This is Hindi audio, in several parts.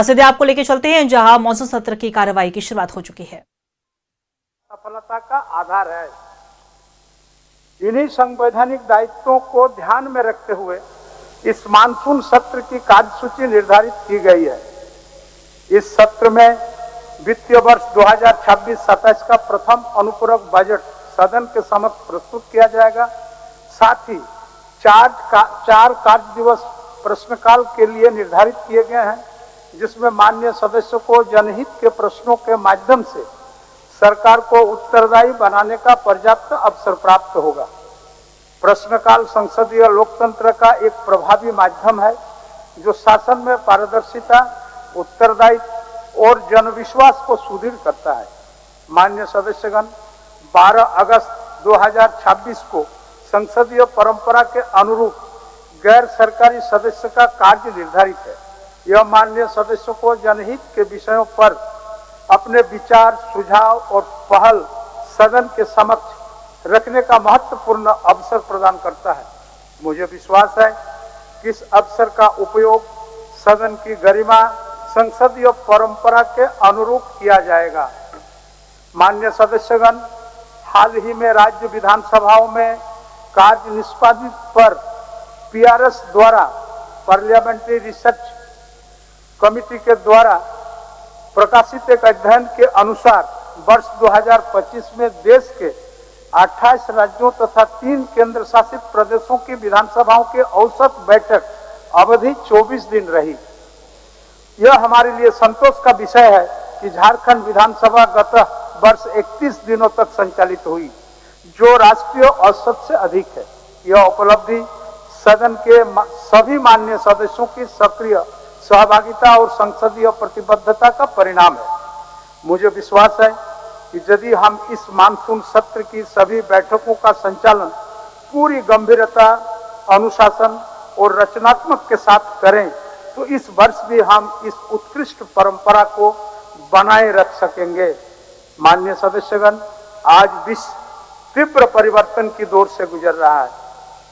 सीधे आपको लेके चलते हैं जहां मॉनसून सत्र की कार्रवाई की शुरुआत हो चुकी है। सफलता का आधार है। इन्हीं संवैधानिक दायित्वों को ध्यान में रखते हुए इस मानसून सत्र की कार्यसूची निर्धारित की गई है। इस सत्र में वित्तीय वर्ष 2026-27 का प्रथम अनुपूरक बजट सदन के समक्ष प्रस्तुत किया जाएगा। साथ ही चार कार्य दिवस प्रश्नकाल के लिए निर्धारित किए गए हैं, जिसमें माननीय सदस्यों को जनहित के प्रश्नों के माध्यम से सरकार को उत्तरदायी बनाने का पर्याप्त अवसर प्राप्त होगा। प्रश्नकाल संसदीय लोकतंत्र का एक प्रभावी माध्यम है, जो शासन में पारदर्शिता, उत्तरदायित्व और जनविश्वास को सुदृढ़ करता है। माननीय सदस्यगण, 12 अगस्त 2026 को संसदीय परंपरा के अनुरूप गैर सरकारी सदस्य का कार्य निर्धारित है। यह माननीय सदस्यों को जनहित के विषयों पर अपने विचार, सुझाव और पहल सदन के समक्ष रखने का महत्वपूर्ण अवसर प्रदान करता है। मुझे विश्वास है कि इस अवसर का उपयोग सदन की गरिमा, संसदीय परंपरा के अनुरूप किया जाएगा। माननीय सदस्यगण, हाल ही में राज्य विधानसभाओं में कार्य निष्पादित पर पीआरएस द्वारा पार्लियामेंट्री रिसर्च कमेटी के द्वारा प्रकाशित एक अध्ययन के अनुसार वर्ष 2025 में देश के 28 राज्यों तथा 3 केंद्र शासित प्रदेशों की विधानसभाओं के औसत बैठक अवधि 24 दिन रही। यह हमारे लिए संतोष का विषय है कि झारखंड विधानसभा गत वर्ष 31 दिनों तक संचालित हुई, जो राष्ट्रीय औसत से अधिक है। यह उपलब्धि सदन के सभी माननीय सदस्यों की सक्रिय सहभागिता और संसदीय प्रतिबद्धता का परिणाम है। मुझे विश्वास है कि यदि हम इस मानसून सत्र की सभी बैठकों का संचालन पूरी गंभीरता, अनुशासन और रचनात्मक के साथ करें, तो इस वर्ष भी हम इस उत्कृष्ट परंपरा को बनाए रख सकेंगे। माननीय सदस्यगण, आज विश्व तीव्र परिवर्तन की दौर से गुजर रहा है।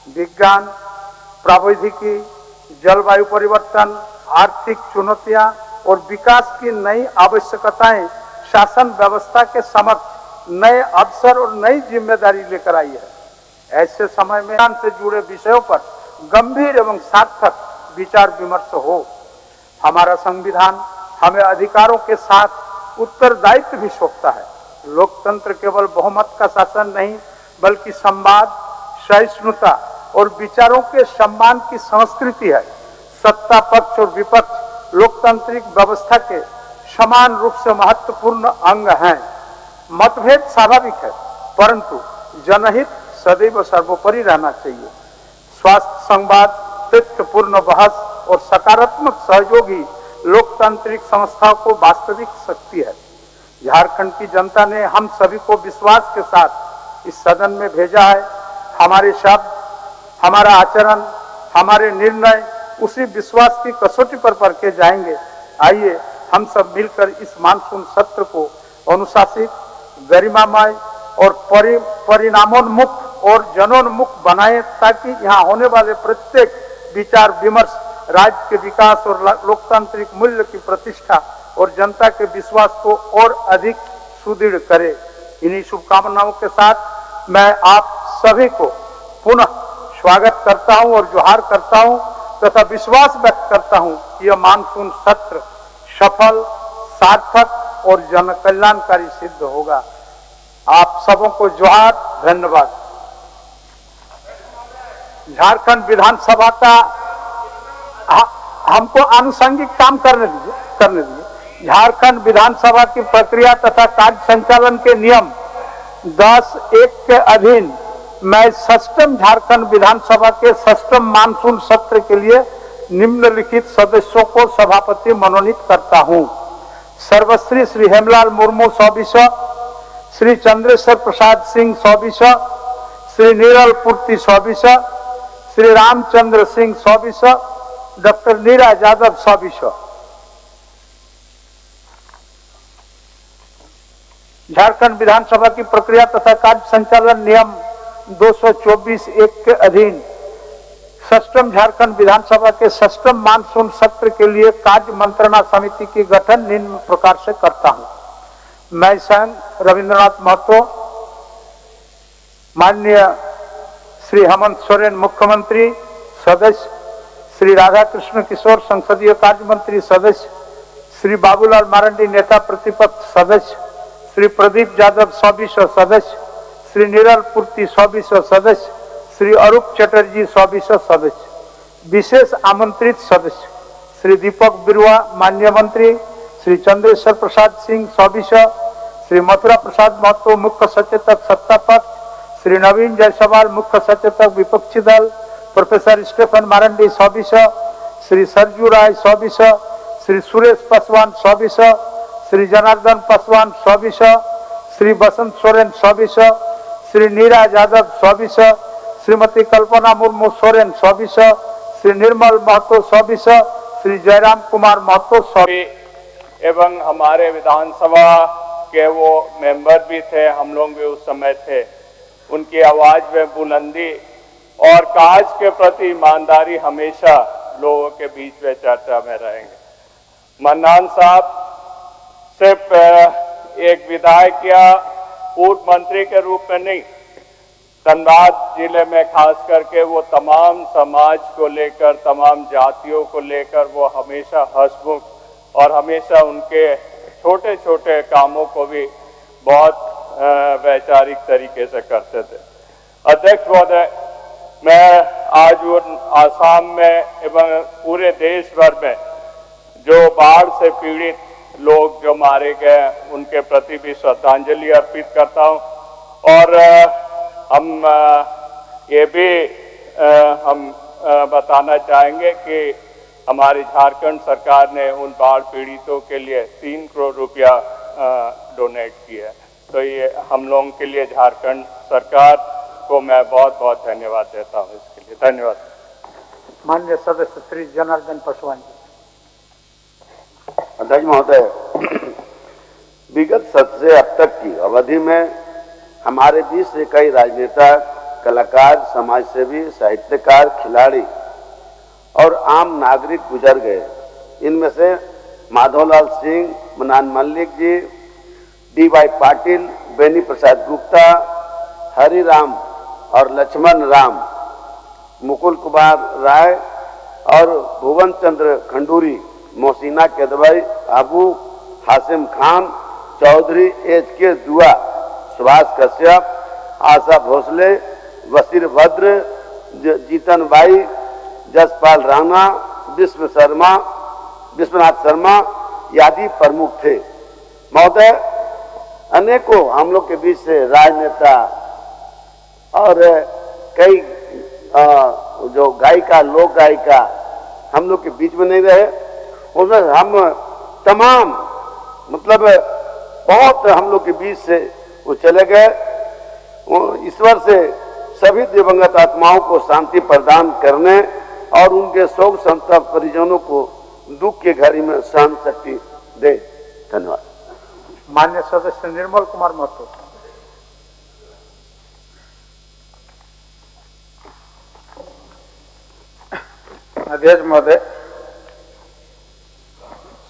विज्ञान, प्रौद्योगिकी, जलवायु परिवर्तन, आर्थिक चुनौतियां और विकास की नई आवश्यकताएं शासन व्यवस्था के समक्ष नए अवसर और नई जिम्मेदारी लेकर आई है। ऐसे समय में से जुड़े विषयों पर गंभीर एवं सार्थक विचार विमर्श हो। हमारा संविधान हमें अधिकारों के साथ उत्तरदायित्व भी सौंपता है। लोकतंत्र केवल बहुमत का शासन नहीं, बल्कि संवाद, सहिष्णुता और विचारों के सम्मान की संस्कृति है। सत्ता पक्ष और विपक्ष लोकतांत्रिक व्यवस्था के समान रूप से महत्वपूर्ण अंग हैं। मतभेद स्वाभाविक है, परंतु जनहित सदैव सर्वोपरि रहना चाहिए। स्वास्थ्य संवाद, तथ्यपूर्ण बहस और सकारात्मक सहयोग ही लोकतांत्रिक संस्थाओं को वास्तविक शक्ति है। झारखंड की जनता ने हम सभी को विश्वास के साथ इस सदन में भेजा है। हमारे शब्द, हमारा आचरण, हमारे निर्णय उसी विश्वास की कसौटी पर परखे जाएंगे। आइए हम सब मिलकर इस मानसून सत्र को अनुशासित, गरिमामय और परिणामोन्मुख और जनोन्मुख बनाएं, ताकि यहाँ होने वाले प्रत्येक विचार विमर्श राज्य के विकास और लोकतांत्रिक मूल्य की प्रतिष्ठा और जनता के विश्वास को और अधिक सुदृढ़ करे। इन्हीं शुभकामनाओं के साथ मैं आप सभी को पुनः स्वागत करता हूं और जोहार करता हूं तथा विश्वास व्यक्त करता हूं कि यह मानसून सत्र सफल, सार्थक और जन कल्याणकारी सिद्ध होगा। आप सबों को जोहार, धन्यवाद। झारखंड विधानसभा का हमको आनुषंगिक काम करने दीजिए। झारखंड विधानसभा की प्रक्रिया तथा कार्य संचालन के नियम 10(1) के अधीन मैं षष्ठम झारखंड विधानसभा के षष्ठम मानसून सत्र के लिए निम्नलिखित सदस्यों को सभापति मनोनीत करता हूं। सर्वश्री श्री हेमलाल मुर्मू 100 विषय, श्री चंद्रेश्वर प्रसाद सिंह 100 विषय, श्री नीरल पूर्ति 100 विषय, श्री रामचंद्र सिंह 100 विषय, डॉक्टर नीरा यादव 100 विषय। झारखंड विधानसभा की प्रक्रिया तथा कार्य संचालन नियम 224(1) के अधीन षष्ठम झारखंड विधानसभा के षष्ठम मानसून सत्र के लिए कार्य मंत्रणा समिति की गठन निम्न प्रकार से करता हूं। मैं स्वयं रविंद्रनाथ महतो, माननीय श्री हेमंत सोरेन मुख्यमंत्री सदस्य, श्री राधा कृष्ण किशोर संसदीय कार्य मंत्री सदस्य, श्री बाबूलाल मारंडी नेता प्रतिपक्ष सदस्य, श्री प्रदीप यादव 100 सदस्य, श्री नीरल पूर्ति 100 सदस्य, श्री अरूप चटर्जी 100 सदस्य, विशेष आमंत्रित सदस्य श्री दीपक बिरुआ माननीय मंत्री, श्री चंद्रेश्वर प्रसाद सिंह 100, श्री मथुरा प्रसाद महतो मुख्य सचेतक सत्ता पक्ष, श्री नवीन जायसवाल मुख्य सचेतक विपक्षी दल, प्रोफेसर स्टेफन मारंडी 100, श्री सरजू राय 100, श्री सुरेश पासवान 100, श्री जनार्दन पासवान 100, श्री बसंत सोरेन 100, श्री नीरज यादव 100, श्रीमती कल्पना मुर्मू सोरेन 100, श्री निर्मल महतो 100, श्री जयराम कुमार महतो 100 एवं हमारे विधानसभा के वो मेंबर भी थे, हम लोग भी उस समय थे। उनकी आवाज में बुलंदी और काज के प्रति ईमानदारी हमेशा लोगों के बीच में चर्चा में रहेंगे। मन्नान साहब सिर्फ एक विधायक या पूर्व मंत्री के रूप में नहीं, धनबाद जिले में खास करके वो तमाम समाज को लेकर, तमाम जातियों को लेकर वो हमेशा हंसमुख और हमेशा उनके छोटे छोटे कामों को भी बहुत वैचारिक तरीके से करते थे। अध्यक्ष महोदय, मैं आज उन आसाम में एवं पूरे देश भर में जो बाढ़ से पीड़ित लोग जो मारे गए उनके प्रति भी श्रद्धांजलि अर्पित करता हूं। और हम ये भी हम बताना चाहेंगे कि हमारी झारखंड सरकार ने उन बाढ़ पीड़ितों के लिए 3 करोड़ रुपया डोनेट किया है। तो ये हम लोगों के लिए झारखंड सरकार को मैं बहुत बहुत धन्यवाद देता हूँ इसके लिए। धन्यवाद। माननीय सदस्य श्री जनार्दन पासवान जी। अध्यक्ष महोदय, विगत सत्र से अब तक की अवधि में हमारे बीच से कई राजनेता, कलाकार, समाजसेवी, साहित्यकार, खिलाड़ी और आम नागरिक गुजर गए। इनमें से माधवलाल सिंह, मन्नान मल्लिक जी, डी.वाई. पाटिल, बेनी प्रसाद गुप्ता, हरिराम और लक्ष्मण राम, मुकुल कुमार राय और भुवन चंद्र खंडूरी, मोहसिना केदवई, अबू हासिम खान, चौधरी एच.के. दुआ, सुभाष कश्यप, आशा भोसले, वसीर भद्र, जीतन बाई, जसपाल राणा, विश्वनाथ शर्मा आदि प्रमुख थे। महोदय, अनेकों हम लोग के बीच से राजनेता और कई जो गायिका, लोक गायिका हम लोग के बीच में नहीं रहे। उसमें हम तमाम मतलब बहुत हम लोग के बीच से वो चले गए। ईश्वर से सभी दिवंगत आत्माओं को शांति प्रदान करने और उनके शोक संतप्त परिजनों को दुख के घड़ी में सहन शक्ति दे। धन्यवाद। माननीय सदस्य निर्मल कुमार महतो। अध्यक्ष महोदय,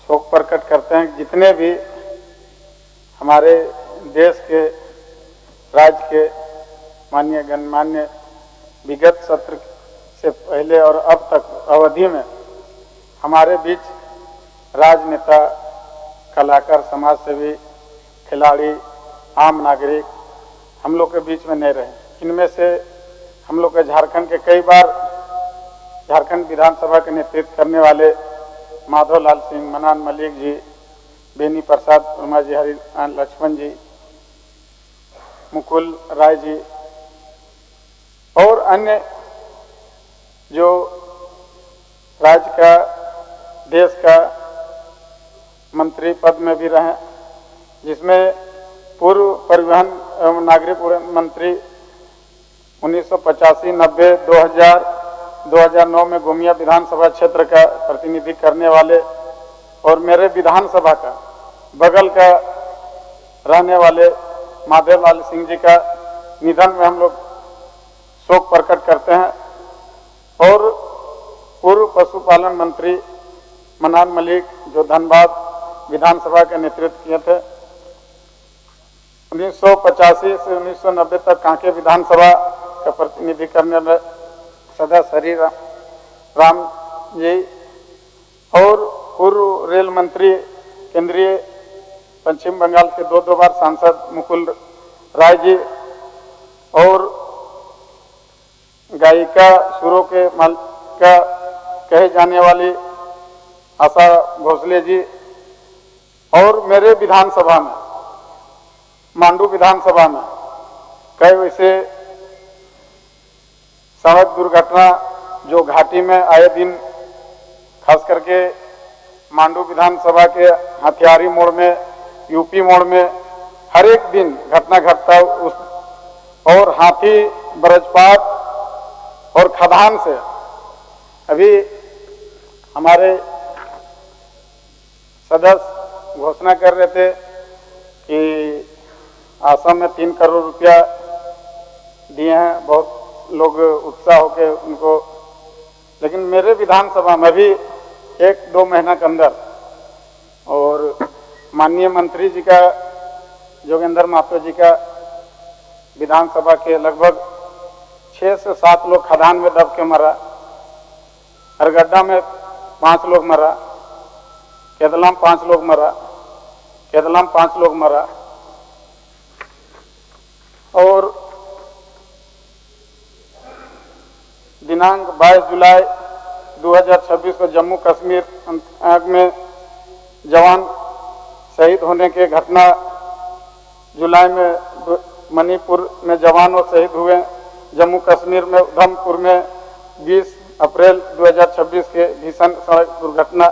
शोक प्रकट करते हैं जितने भी हमारे देश के, राज्य के माननीय गणमान्य विगत सत्र से पहले और अब तक अवधि में हमारे बीच राजनेता, कलाकार, समाजसेवी, खिलाड़ी, आम नागरिक हम लोग के बीच में नहीं रहे। इनमें से हम लोग के झारखंड के कई बार झारखंड विधानसभा के नेतृत्व करने वाले माधवलाल सिंह, मन्नान मल्लिक जी, बेनी प्रसाद वर्मा जी, हरि लक्ष्मण जी, मुकुल राय जी और अन्य जो राज्य का, देश का मंत्री पद में भी रहे, जिसमें पूर्व परिवहन एवं नागरिक उड्डयन मंत्री 1985, 90, 2000, 2009 में गोमिया विधानसभा क्षेत्र का प्रतिनिधि करने वाले और मेरे विधानसभा का बगल का रहने वाले माधवलाल सिंह जी का निधन में हम लोग शोक प्रकट करते हैं। और पूर्व पशुपालन मंत्री मन्नान मलिक जो धनबाद विधानसभा के नेतृत्व किए थे। 1985 से 1990 तक कांके विधानसभा का प्रतिनिधि करने में सदस्य हरि राम जी और पूर्व रेल मंत्री केंद्रीय पश्चिम बंगाल के दो बार सांसद मुकुल राय जी और गायिका सुरों के मालिका कहे जाने वाली आशा भोसले जी और मेरे विधानसभा में मांडू विधानसभा में कई वैसे सड़क दुर्घटना जो घाटी में आए दिन खास करके मांडू विधानसभा के हथियारी मोड़ में यूपी मोड़ में हर एक दिन घटना घटता उस और हाथी वज्रपात और खदान से अभी हमारे सदस्य घोषणा कर रहे थे कि आसाम में 3 करोड़ रुपया दिए हैं, बहुत लोग उत्साह होके उनको, लेकिन मेरे विधानसभा में भी 1-2 महीना के अंदर और माननीय मंत्री जी का जोगेंद्र महतो जी का विधानसभा के लगभग 6 से 7 लोग खदान में दब के मरा, हरगड्डा में 5 लोग मरा, केदलाम 5 लोग मरा, केदलाम 5 लोग मरा और दिनांक 22 जुलाई 2026 को जम्मू कश्मीर में जवान शहीद होने के घटना, जुलाई में मणिपुर में जवान और शहीद हुए, जम्मू कश्मीर में उधमपुर में 20 अप्रैल 2026 के भीषण सड़क दुर्घटना।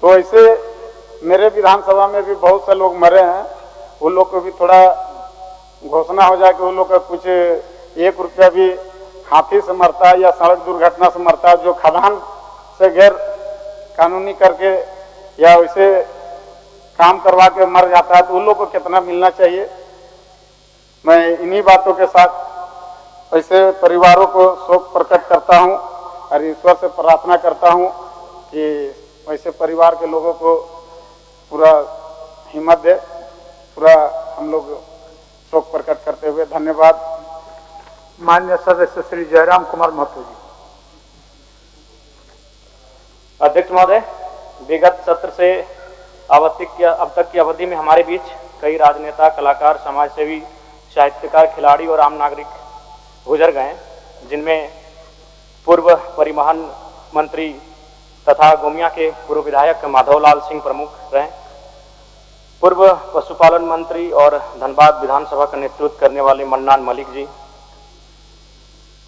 तो ऐसे मेरे विधानसभा में भी बहुत से लोग मरे हैं, उन लोग को भी थोड़ा घोषणा हो जाए कि उन लोग का कुछ 1 रुपया भी हाथी से मरता है या सड़क दुर्घटना से मरता है, जो खदान से गैर कानूनी करके या वैसे काम करवा के मर जाता है, तो उन लोग को कितना मिलना चाहिए। मैं इन्हीं बातों के साथ ऐसे परिवारों को शोक प्रकट करता हूं और ईश्वर से प्रार्थना करता हूं कि वैसे परिवार के लोगों को पूरा हिम्मत दे, पूरा हम लोग शोक प्रकट करते हुए धन्यवाद। माननीय सदस्य श्री जयराम कुमार महतो जी। अध्यक्ष महोदय, विगत सत्र से अब तक की अवधि में हमारे बीच कई राजनेता, कलाकार, समाजसेवी, साहित्यकार, खिलाड़ी और आम नागरिक गुजर गए, जिनमें पूर्व परिवहन मंत्री तथा गोमिया के पूर्व विधायक माधवलाल सिंह प्रमुख रहे, पूर्व पशुपालन मंत्री और धनबाद विधानसभा का नेतृत्व करने वाले मन्नान मलिक जी,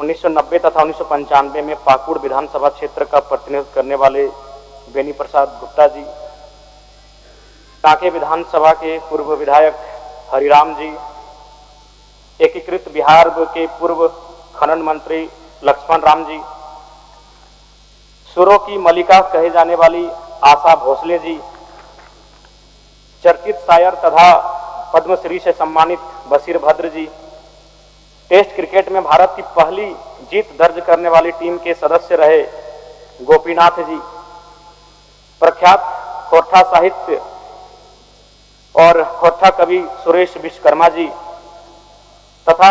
1990 तथा 1995 में पाकुड़ विधानसभा क्षेत्र का प्रतिनिधित्व करने वाले बेनी प्रसाद गुप्ता जी, कांके विधानसभा के पूर्व विधायक हरिराम जी, एकीकृत बिहार के पूर्व खनन मंत्री लक्ष्मण राम जी, सुरों की मलिका कहे जाने वाली आशा भोसले जी, चर्चित शायर तथा पद्मश्री से सम्मानित बशीर भद्र जी, टेस्ट क्रिकेट में भारत की पहली जीत दर्ज करने वाली टीम के सदस्य रहे गोपीनाथ जी, प्रख्यात खोरठा साहित्य और खोरठा कवि सुरेश विश्वकर्मा जी तथा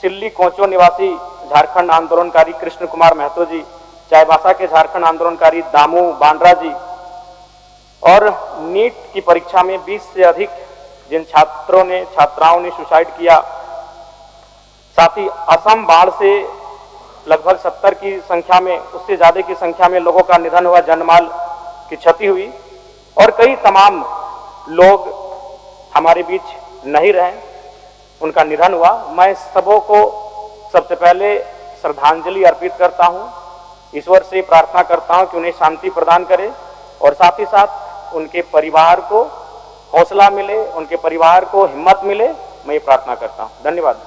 सिल्ली कोचो निवासी झारखंड आंदोलनकारी कृष्ण कुमार महतो जी, चाईबासा के झारखंड आंदोलनकारी दामू बांड्रा जी और नीट की परीक्षा में 20 से अधिक जिन छात्राओं ने सुसाइड किया, साथ ही असम बाढ़ से लगभग 70 की संख्या में, उससे ज्यादा की संख्या में लोगों का निधन हुआ, जनमाल की क्षति हुई और कई तमाम लोग हमारे बीच नहीं रहे, उनका निधन हुआ। मैं सबों को सबसे पहले श्रद्धांजलि अर्पित करता हूं, ईश्वर से प्रार्थना करता हूं कि उन्हें शांति प्रदान करे और साथ ही साथ उनके परिवार को हौसला मिले, उनके परिवार को हिम्मत मिले, मैं ये प्रार्थना करता हूं। धन्यवाद।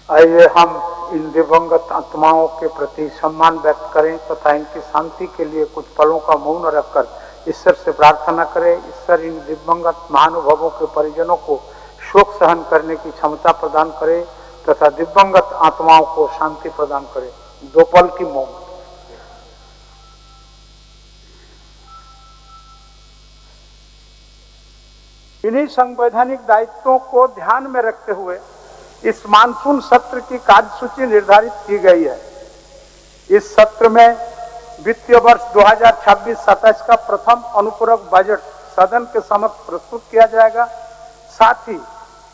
आइए हम इन दिवंगत आत्माओं के प्रति सम्मान व्यक्त करें तथा इनकी शांति के लिए कुछ पलों का मौन रखकर ईश्वर से प्रार्थना करें। ईश्वर इन दिवंगत महानुभावों के परिजनों को शोक सहन करने की क्षमता प्रदान करे तथा दिव्यंगत आत्माओं को शांति प्रदान करे। 2 पल की मौन। इन्हीं संवैधानिक दायित्वों को ध्यान में रखते हुए इस मानसून सत्र की कार्यसूची निर्धारित की गई है। इस सत्र में वित्तीय वर्ष 2026-27 का प्रथम अनुपूरक बजट सदन के समक्ष प्रस्तुत किया जाएगा। साथ ही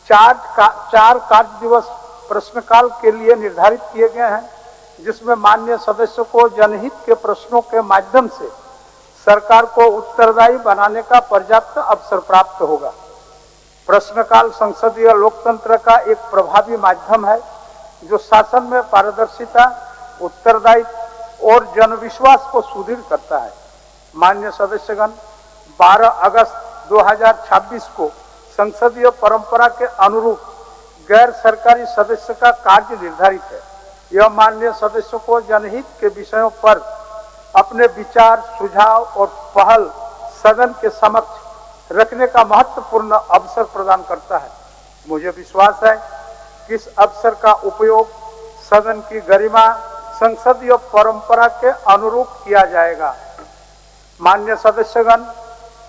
4 कार्य दिवस प्रश्नकाल के लिए निर्धारित किए गए हैं, जिसमें माननीय सदस्यों को जनहित के प्रश्नों के माध्यम से सरकार को उत्तरदायी बनाने का पर्याप्त अवसर प्राप्त होगा। प्रश्नकाल संसदीय लोकतंत्र का एक प्रभावी माध्यम है, जो शासन में पारदर्शिता, उत्तरदायित्व और जनविश्वास को सुदृढ़ करता है। माननीय सदस्यगण, 12 अगस्त 2026 को संसदीय परंपरा के अनुरूप गैर सरकारी सदस्य का कार्य निर्धारित है। यह माननीय सदस्यों को जनहित के विषयों पर अपने विचार, सुझाव और पहल सदन के समक्ष रखने का महत्वपूर्ण अवसर प्रदान करता है। मुझे विश्वास है कि इस अवसर का उपयोग सदन की गरिमा, संसदीय परंपरा के अनुरूप किया जाएगा। माननीय सदस्यगण,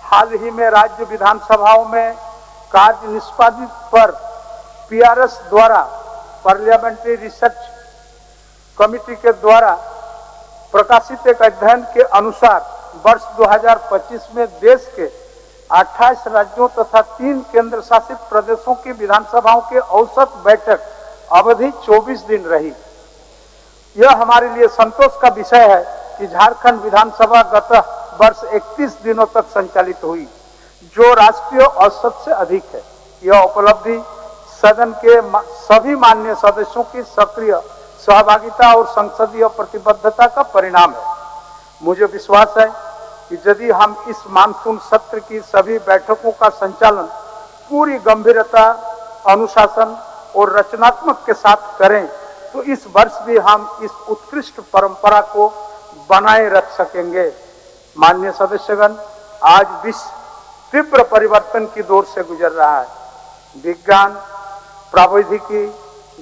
हाल ही में राज्य विधानसभाओं में कार्य निष्पादित पर पीआरएस द्वारा, पार्लियामेंट्री रिसर्च कमेटी के द्वारा प्रकाशित एक अध्ययन के अनुसार वर्ष 2025 में देश के 28 राज्यों तथा 3 केंद्र शासित प्रदेशों की विधानसभाओं के औसत बैठक अवधि 24 दिन रही। यह हमारे लिए संतोष का विषय है कि झारखंड विधानसभा गत वर्ष 31 दिनों तक संचालित हुई, जो राष्ट्रीय औसत से अधिक है। यह उपलब्धि सदन के सभी माननीय सदस्यों की सक्रिय सहभागिता और संसदीय प्रतिबद्धता का परिणाम है। मुझे विश्वास है कि यदि हम इस मानसून सत्र की सभी बैठकों का संचालन पूरी गंभीरता, अनुशासन और रचनात्मक के साथ करें, तो इस वर्ष भी हम इस उत्कृष्ट परंपरा को बनाए रख सकेंगे। माननीय सदस्यगण, आज विश्व तीव्र परिवर्तन की दौर से गुजर रहा है। विज्ञान, प्रौद्योगिकी,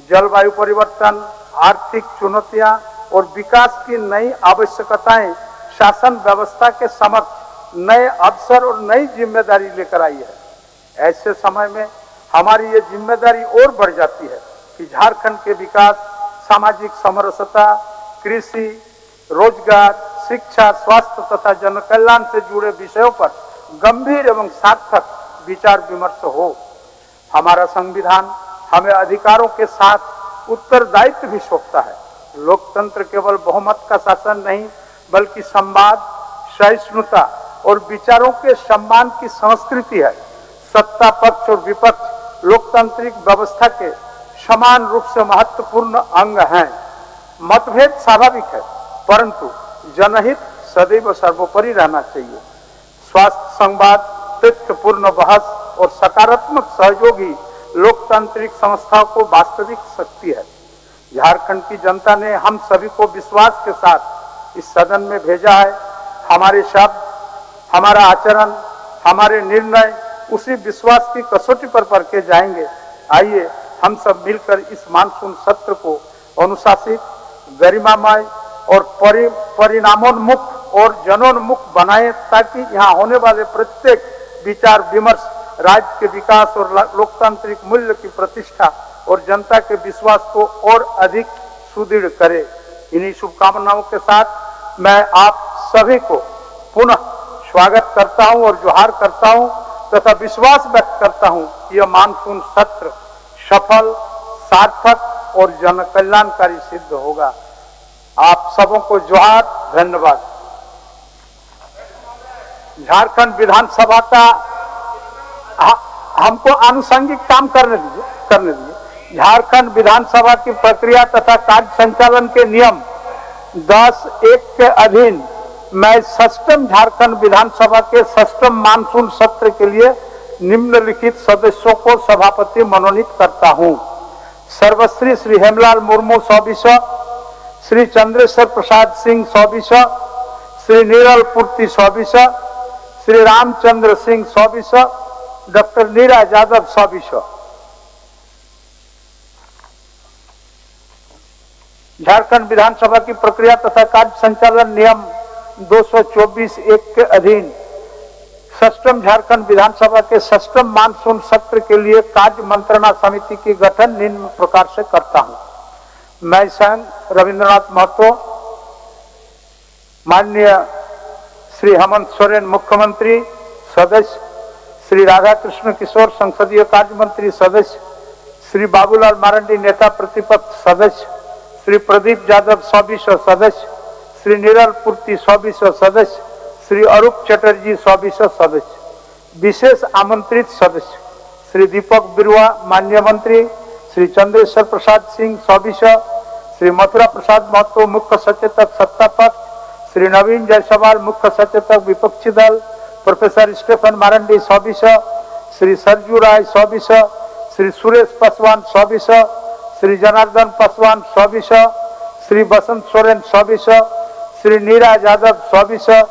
जलवायु परिवर्तन, आर्थिक चुनौतियां और विकास की नई आवश्यकताएं शासन व्यवस्था के समक्ष नए अवसर और नई जिम्मेदारी लेकर आई है। ऐसे समय में हमारी ये जिम्मेदारी और बढ़ जाती है कि झारखंड के विकास, सामाजिक समरसता, कृषि, रोजगार, शिक्षा, स्वास्थ्य तथा जन कल्याण से जुड़े विषयों पर गंभीर एवं सार्थक विचार विमर्श हो। हमारा संविधान हमें अधिकारों के साथ उत्तरदायित्व भी सौंपता है। लोकतंत्र केवल बहुमत का शासन नहीं, बल्कि संवाद, सहिष्णुता और विचारों के सम्मान की संस्कृति है। सत्ता पक्ष और विपक्ष लोकतांत्रिक व्यवस्था के समान रूप से महत्वपूर्ण अंग हैं। मतभेद स्वाभाविक है, परंतु जनहित सदैव सर्वोपरि रहना चाहिए। स्वास्थ्य संवाद, तथ्यपूर्ण बहस और सकारात्मक सहयोग ही लोकतांत्रिक संस्थाओं को वास्तविक शक्ति है। झारखंड की जनता ने हम सभी को विश्वास के साथ इस सदन में भेजा है। हमारे शब्द, हमारा आचरण, हमारे निर्णय उसी विश्वास की कसौटी पर परखे जाएंगे। आइए हम सब मिलकर इस मानसून सत्र को अनुशासित, गरिमामय और परिणामोन्मुख और जनोन्मुख बनाएं, ताकि यहाँ होने वाले प्रत्येक विचार विमर्श राज्य के विकास और लोकतांत्रिक मूल्य की प्रतिष्ठा और जनता के विश्वास को और अधिक सुदृढ़ करे। इन्हीं शुभकामनाओं के साथ मैं आप सभी को पुनः स्वागत करता हूं और जोहार करता हूं तथा विश्वास व्यक्त करता हूं कि यह मानसून सत्र सफल, सार्थक और जन कल्याणकारी सिद्ध होगा। आप सबों को जोहार, धन्यवाद। झारखंड विधानसभा का हमको आनुषंगिक काम करने दीजिए। झारखंड विधानसभा की प्रक्रिया तथा कार्य संचालन के नियम 10(1) के अधीन मैं षष्ठम झारखंड विधानसभा के षष्ठम मानसून सत्र के लिए निम्नलिखित सदस्यों को सभापति मनोनीत करता हूं। सर्वश्री श्री हेमलाल मुर्मू 100 श्री चंद्रेश्वर प्रसाद सिंह 100 श्री नीरल पूर्ति 100 श्री रामचंद्र सिंह 100 डॉक्टर नीरा यादव 100। झारखंड विधानसभा की प्रक्रिया तथा कार्य संचालन नियम 224(1) के अधीन षष्ठम झारखंड विधानसभा के षष्ठम मानसून सत्र के लिए कार्य मंत्रणा समिति की गठन निम्न प्रकार से करता हूं। मैं स्वयं रविंद्रनाथ महतो, माननीय श्री हेमंत सोरेन मुख्यमंत्री सदस्य, श्री राधा कृष्ण किशोर संसदीय कार्य मंत्री सदस्य, श्री बाबूलाल मारंडी नेता प्रतिपक्ष सदस्य, श्री प्रदीप यादव 100 सदस्य, श्री नीरल पूर्ति 100 सदस्य, श्री अरूप चटर्जी 100 सदस्य, विशेष आमंत्रित सदस्य श्री दीपक बिरुआ माननीय मंत्री, श्री चंद्रेश्वर प्रसाद सिंह 100, श्री मथुरा प्रसाद महतो मुख्य सचेतक सत्ता पक्ष, श्री नवीन जायसवाल मुख्य सचेतक विपक्षी दल, प्रोफेसर स्टेफन मारंडी 100, श्री सरजू राय 100, श्री सुरेश पासवान 100, श्री जनार्दन पासवान 100, श्री बसंत सोरेन 100, श्री नीरा यादव 100,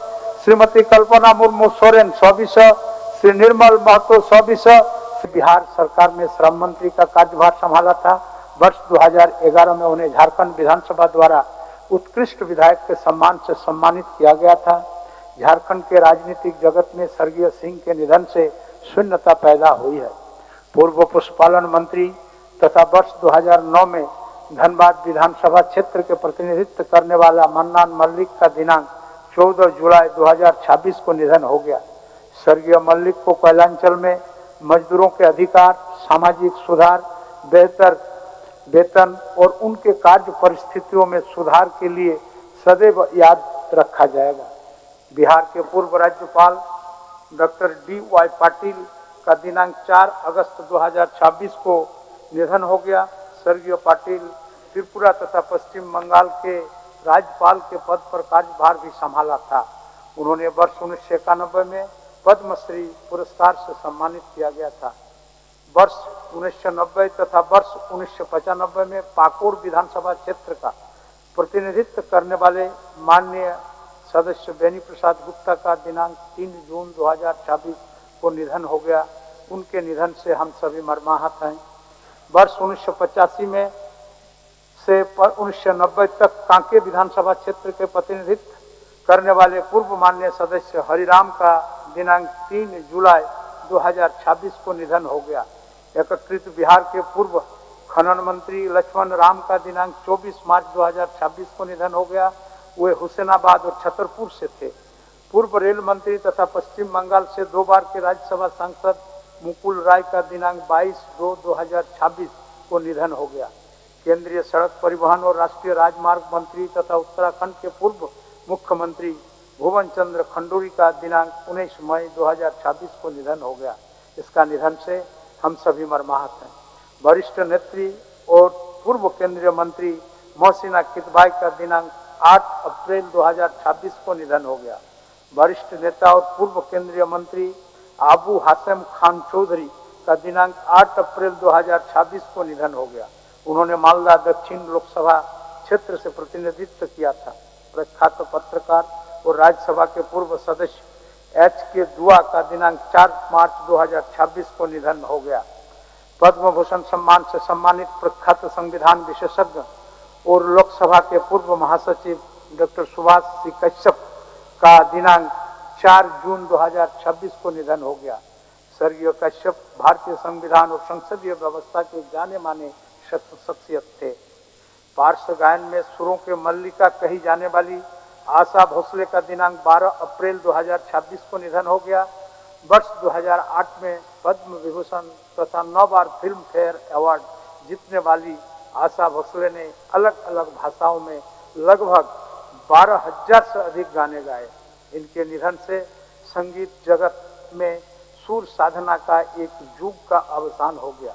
श्रीमती कल्पना मुर्मू सोरेन 100, श्री निर्मल महतो 100। बिहार सरकार में श्रम मंत्री का कार्यभार संभाला था। वर्ष 2011 में उन्हें झारखंड विधानसभा द्वारा उत्कृष्ट विधायक के सम्मान से सम्मानित किया गया था। झारखंड के राजनीतिक जगत में स्वर्गीय सिंह के निधन से शून्यता पैदा हुई है। पूर्व पशुपालन मंत्री तथा वर्ष 2009 में धनबाद विधानसभा क्षेत्र के प्रतिनिधित्व करने वाला मन्नान मल्लिक का दिनांक 14 जुलाई 2026 को निधन हो गया। स्वर्गीय मल्लिक को कोयलांचल में मजदूरों के अधिकार, सामाजिक सुधार, बेहतर वेतन और उनके कार्य परिस्थितियों में सुधार के लिए सदैव याद रखा जाएगा। बिहार के पूर्व राज्यपाल डॉक्टर D.Y. पाटिल का दिनांक 4 अगस्त 2026 को निधन हो गया। स्वर्गीय पाटिल त्रिपुरा तथा पश्चिम बंगाल के राज्यपाल के पद पर कार्यभार भी संभाला था। उन्होंने वर्ष 1991 में पद्मश्री पुरस्कार से सम्मानित किया गया था। वर्ष 1990 तथा वर्ष 1995 में पाकुड़ विधानसभा क्षेत्र का प्रतिनिधित्व करने वाले माननीय सदस्य बेनी प्रसाद गुप्ता का दिनांक 3 जून 2026 को निधन हो गया। उनके निधन से हम सभी मर्माहत हैं। वर्ष 1985 में से 1990 तक कांके विधानसभा क्षेत्र के प्रतिनिधित्व करने वाले पूर्व माननीय सदस्य हरिराम का दिनांक 3 जुलाई 2026 को निधन हो गया। एकीकृत बिहार के पूर्व खनन मंत्री लक्ष्मण राम का दिनांक 24 मार्च 2026 को निधन हो गया। वे हुसैनाबाद और छतरपुर से थे। पूर्व रेल मंत्री तथा पश्चिम बंगाल से 2 बार के राज्यसभा सांसद मुकुल राय का दिनांक 22/2/2026 को निधन हो गया। केंद्रीय सड़क परिवहन और राष्ट्रीय राजमार्ग मंत्री तथा उत्तराखंड के पूर्व मुख्यमंत्री भुवन चंद्र खंडूरी का दिनांक 19 मई 2026 को निधन हो गया। इसका निधन से हम सभी मर्माहत हैं। वरिष्ठ नेत्री और पूर्व केंद्रीय मंत्री मोहसिना किदवाई का दिनांक 8 अप्रैल 2026 को निधन हो गया। वरिष्ठ नेता और पूर्व केंद्रीय मंत्री आबू हाशिम खान चौधरी का दिनांक 8 अप्रैल 2026 को निधन हो गया। उन्होंने मालदा दक्षिण लोकसभा क्षेत्र से प्रतिनिधित्व किया था। प्रख्यात पत्रकार और राज्यसभा के पूर्व सदस्य H.K. दुआ का दिनांक 4 मार्च 2026 को निधन हो गया। पद्म भूषण सम्मान से सम्मानित प्रख्यात संविधान विशेषज्ञ और लोकसभा के पूर्व महासचिव डॉक्टर सुभाष सी कश्यप का दिनांक 4 जून 2026 को निधन हो गया। स्वर्गीय कश्यप भारतीय संविधान और संसदीय व्यवस्था के जाने माने शख्सियत थे। पार्श्व गायन में सुरों के मल्लिका कही जाने वाली आशा भोसले का दिनांक 12 अप्रैल 2026 को निधन हो गया। वर्ष 2008 में पद्म विभूषण तथा 9 बार फिल्म फेयर अवार्ड जीतने वाली आशा भोसले ने अलग अलग भाषाओं में लगभग 12,000 से अधिक गाने गाए। इनके निधन से संगीत जगत में सुर साधना का एक युग का अवसान हो गया।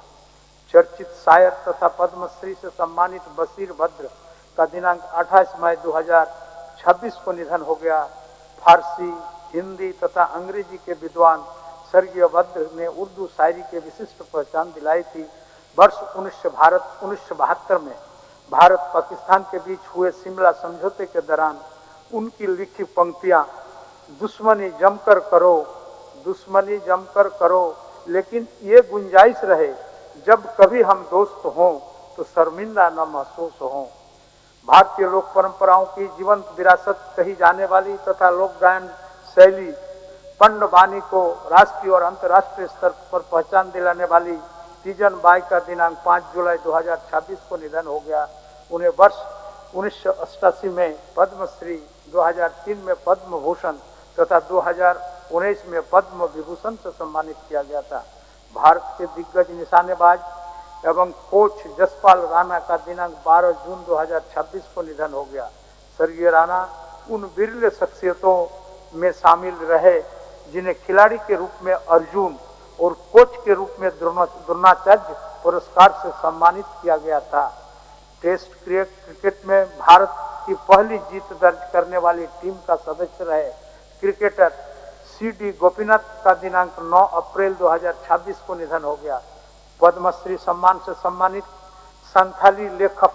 चर्चित शायर तथा पद्मश्री से सम्मानित बशीर भद्र का दिनांक 28 मई 2026 को निधन हो गया। फारसी, हिंदी तथा अंग्रेजी के विद्वान स्वर्गीय भद्र ने उर्दू शायरी के विशिष्ट पहचान दिलाई थी। वर्ष 1972 में भारत पाकिस्तान के बीच हुए शिमला समझौते के दौरान उनकी लिखी पंक्तियां दुश्मनी जमकर करो, लेकिन ये गुंजाइश रहे जब कभी हम दोस्त हों तो शर्मिंदा न महसूस हों। भारतीय लोक परंपराओं की जीवंत विरासत कही जाने वाली तथा लोक गायन शैली पंड वाणी को राष्ट्रीय और अंतर्राष्ट्रीय स्तर पर पहचान दिलाने वाली तीजन बाई का दिनांक 5 जुलाई 2026 को निधन हो गया। उन्हें वर्ष 1988 में पद्मश्री, 2003 में पद्म भूषण तथा 2019 में पद्म विभूषण से सम्मानित किया गया था। भारत के दिग्गज निशानेबाज एवं कोच जसपाल राणा का दिनांक 12 जून 2026 को निधन हो गया। स्वर्गीय राणा उन विरल शख्सियतों में शामिल रहे जिन्हें खिलाड़ी के रूप में अर्जुन और कोच के रूप में द्रोणाचार्य पुरस्कार से सम्मानित किया गया था। टेस्ट क्रिकेट में भारत की पहली जीत दर्ज करने वाली टीम का सदस्य रहे क्रिकेटर CD गोपीनाथ का दिनांक 9 अप्रैल 2026 को निधन हो गया। पद्मश्री सम्मान से सम्मानित संथाली लेखक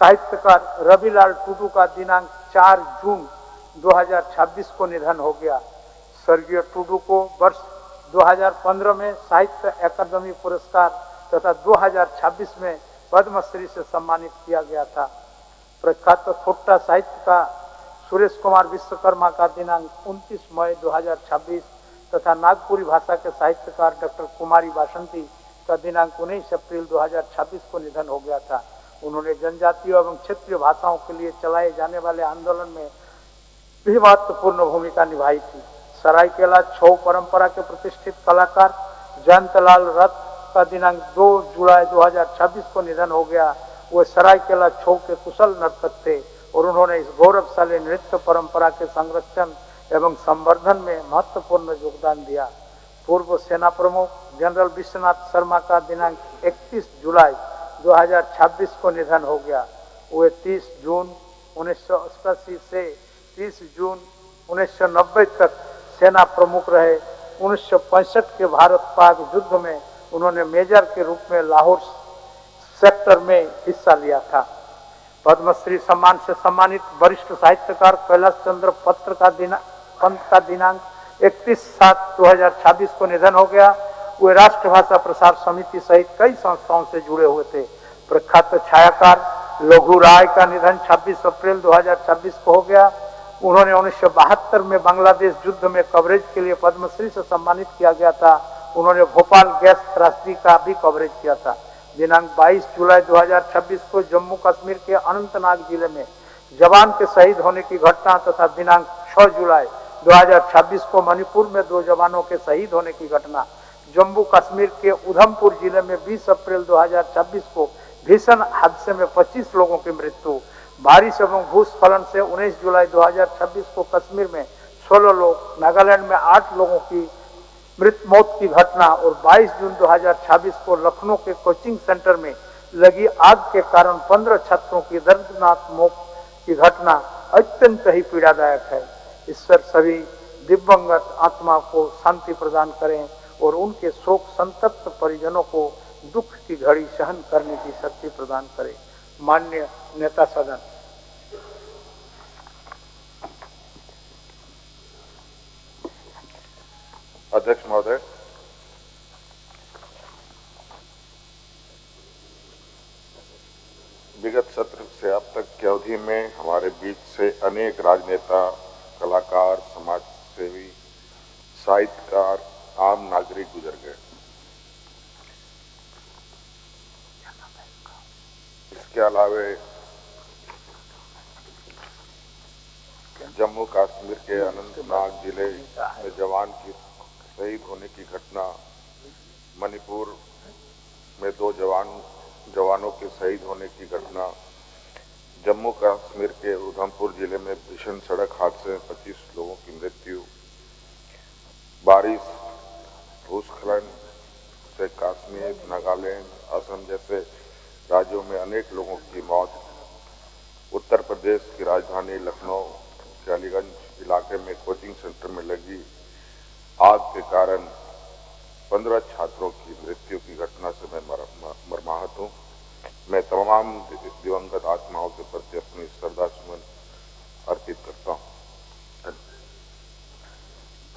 साहित्यकार रविलाल टुडू का दिनांक 4 जून 2026 को निधन हो गया। स्वर्गीय टुडू को वर्ष 2015 में साहित्य अकादमी पुरस्कार तथा 2026 में पद्मश्री से सम्मानित किया गया था। प्रख्यात थोट्टा साहित्यकार सुरेश कुमार विश्वकर्मा का दिनांक 29 मई 2026 तथा नागपुरी भाषा के साहित्यकार डॉक्टर कुमारी बासंती का दिनांक 19 अप्रैल 2026 को निधन हो गया था। उन्होंने जनजातीय एवं क्षेत्रीय भाषाओं के लिए चलाए जाने वाले आंदोलन में भी महत्वपूर्ण भूमिका निभाई थी। सरायकेला छऊ परंपरा के प्रतिष्ठित कलाकार जयंतलाल रथ का दिनांक 2 जुलाई 2026 को निधन हो गया। वो सरायकेला छऊ के कुशल नर्तक थे और उन्होंने इस गौरवशाली नृत्य परंपरा के संरक्षण एवं संवर्धन में महत्वपूर्ण योगदान दिया। पूर्व सेना प्रमुख जनरल विश्वनाथ शर्मा का दिनांक 31 जुलाई 2026 को निधन हो गया। वे 30 जून 1988 से 30 जून 1990 तक सेना प्रमुख रहे। 1965 के भारत पाक युद्ध में उन्होंने मेजर के रूप में लाहौर सेक्टर में हिस्सा लिया था। पद्मश्री सम्मान से सम्मानित वरिष्ठ साहित्यकार कैलाश चंद्र पंत का दिनांक 31/7/2026 को निधन हो गया। वे राष्ट्रभाषा प्रसार समिति सहित कई संस्थाओं से जुड़े हुए थे। प्रख्यात छायाकार लघु राय का निधन 26 अप्रैल 2026 को हो गया। उन्होंने 1972 में बांग्लादेश युद्ध में कवरेज के लिए पद्मश्री से सम्मानित किया गया था। उन्होंने भोपाल गैस त्रासदी का भी कवरेज किया था। दिनांक 22 जुलाई 2026 को जम्मू कश्मीर के अनंतनाग जिले में जवान के शहीद होने की घटना तथा दिनांक 6 जुलाई 2026 को मणिपुर में 2 जवानों के शहीद होने की घटना। जम्मू कश्मीर के उधमपुर जिले में 20 अप्रैल 2026 को भीषण हादसे में 25 लोगों की मृत्यु। बारिश एवं भूस्खलन से 19 जुलाई 2026 को कश्मीर में 16 लोग, नागालैंड में 8 लोगों की मौत की घटना और 22 जून 2026 को लखनऊ के कोचिंग सेंटर में लगी आग के कारण 15 छात्रों की दर्दनाक मौत की घटना अत्यंत ही पीड़ादायक है। ईश्वर सभी दिवंगत आत्मा को शांति प्रदान करें और उनके शोक संतप्त परिजनों को दुख की घड़ी सहन करने की शक्ति प्रदान करें। माननीय नेता सदन, अध्यक्ष महोदय, विगत सत्र से अब तक की अवधि में हमारे बीच से अनेक राजनेता, कलाकार, समाज सेवी, साहित्यकार, आम नागरिक गुजर गए। इसके अलावे जम्मू कश्मीर के अनंतनाग जिले में जवान की शहीद होने की घटना, मणिपुर में 2 जवानों के शहीद होने की घटना, जम्मू कश्मीर के उधमपुर जिले में भीषण सड़क हादसे में 25 लोगों की मृत्यु, बारिश, भूस्खलन से कश्मीर, नागालैंड, असम जैसे राज्यों में अनेक लोगों की मौत, उत्तर प्रदेश की राजधानी लखनऊ के अलीगंज इलाके में कोचिंग सेंटर में लगी आग के कारण 15 छात्रों की मृत्यु की घटना से मैं मर्माहत हूँ। मैं तमाम दिवंगत आत्माओं के प्रति अपनी श्रद्धासुमन अर्पित करता हूँ।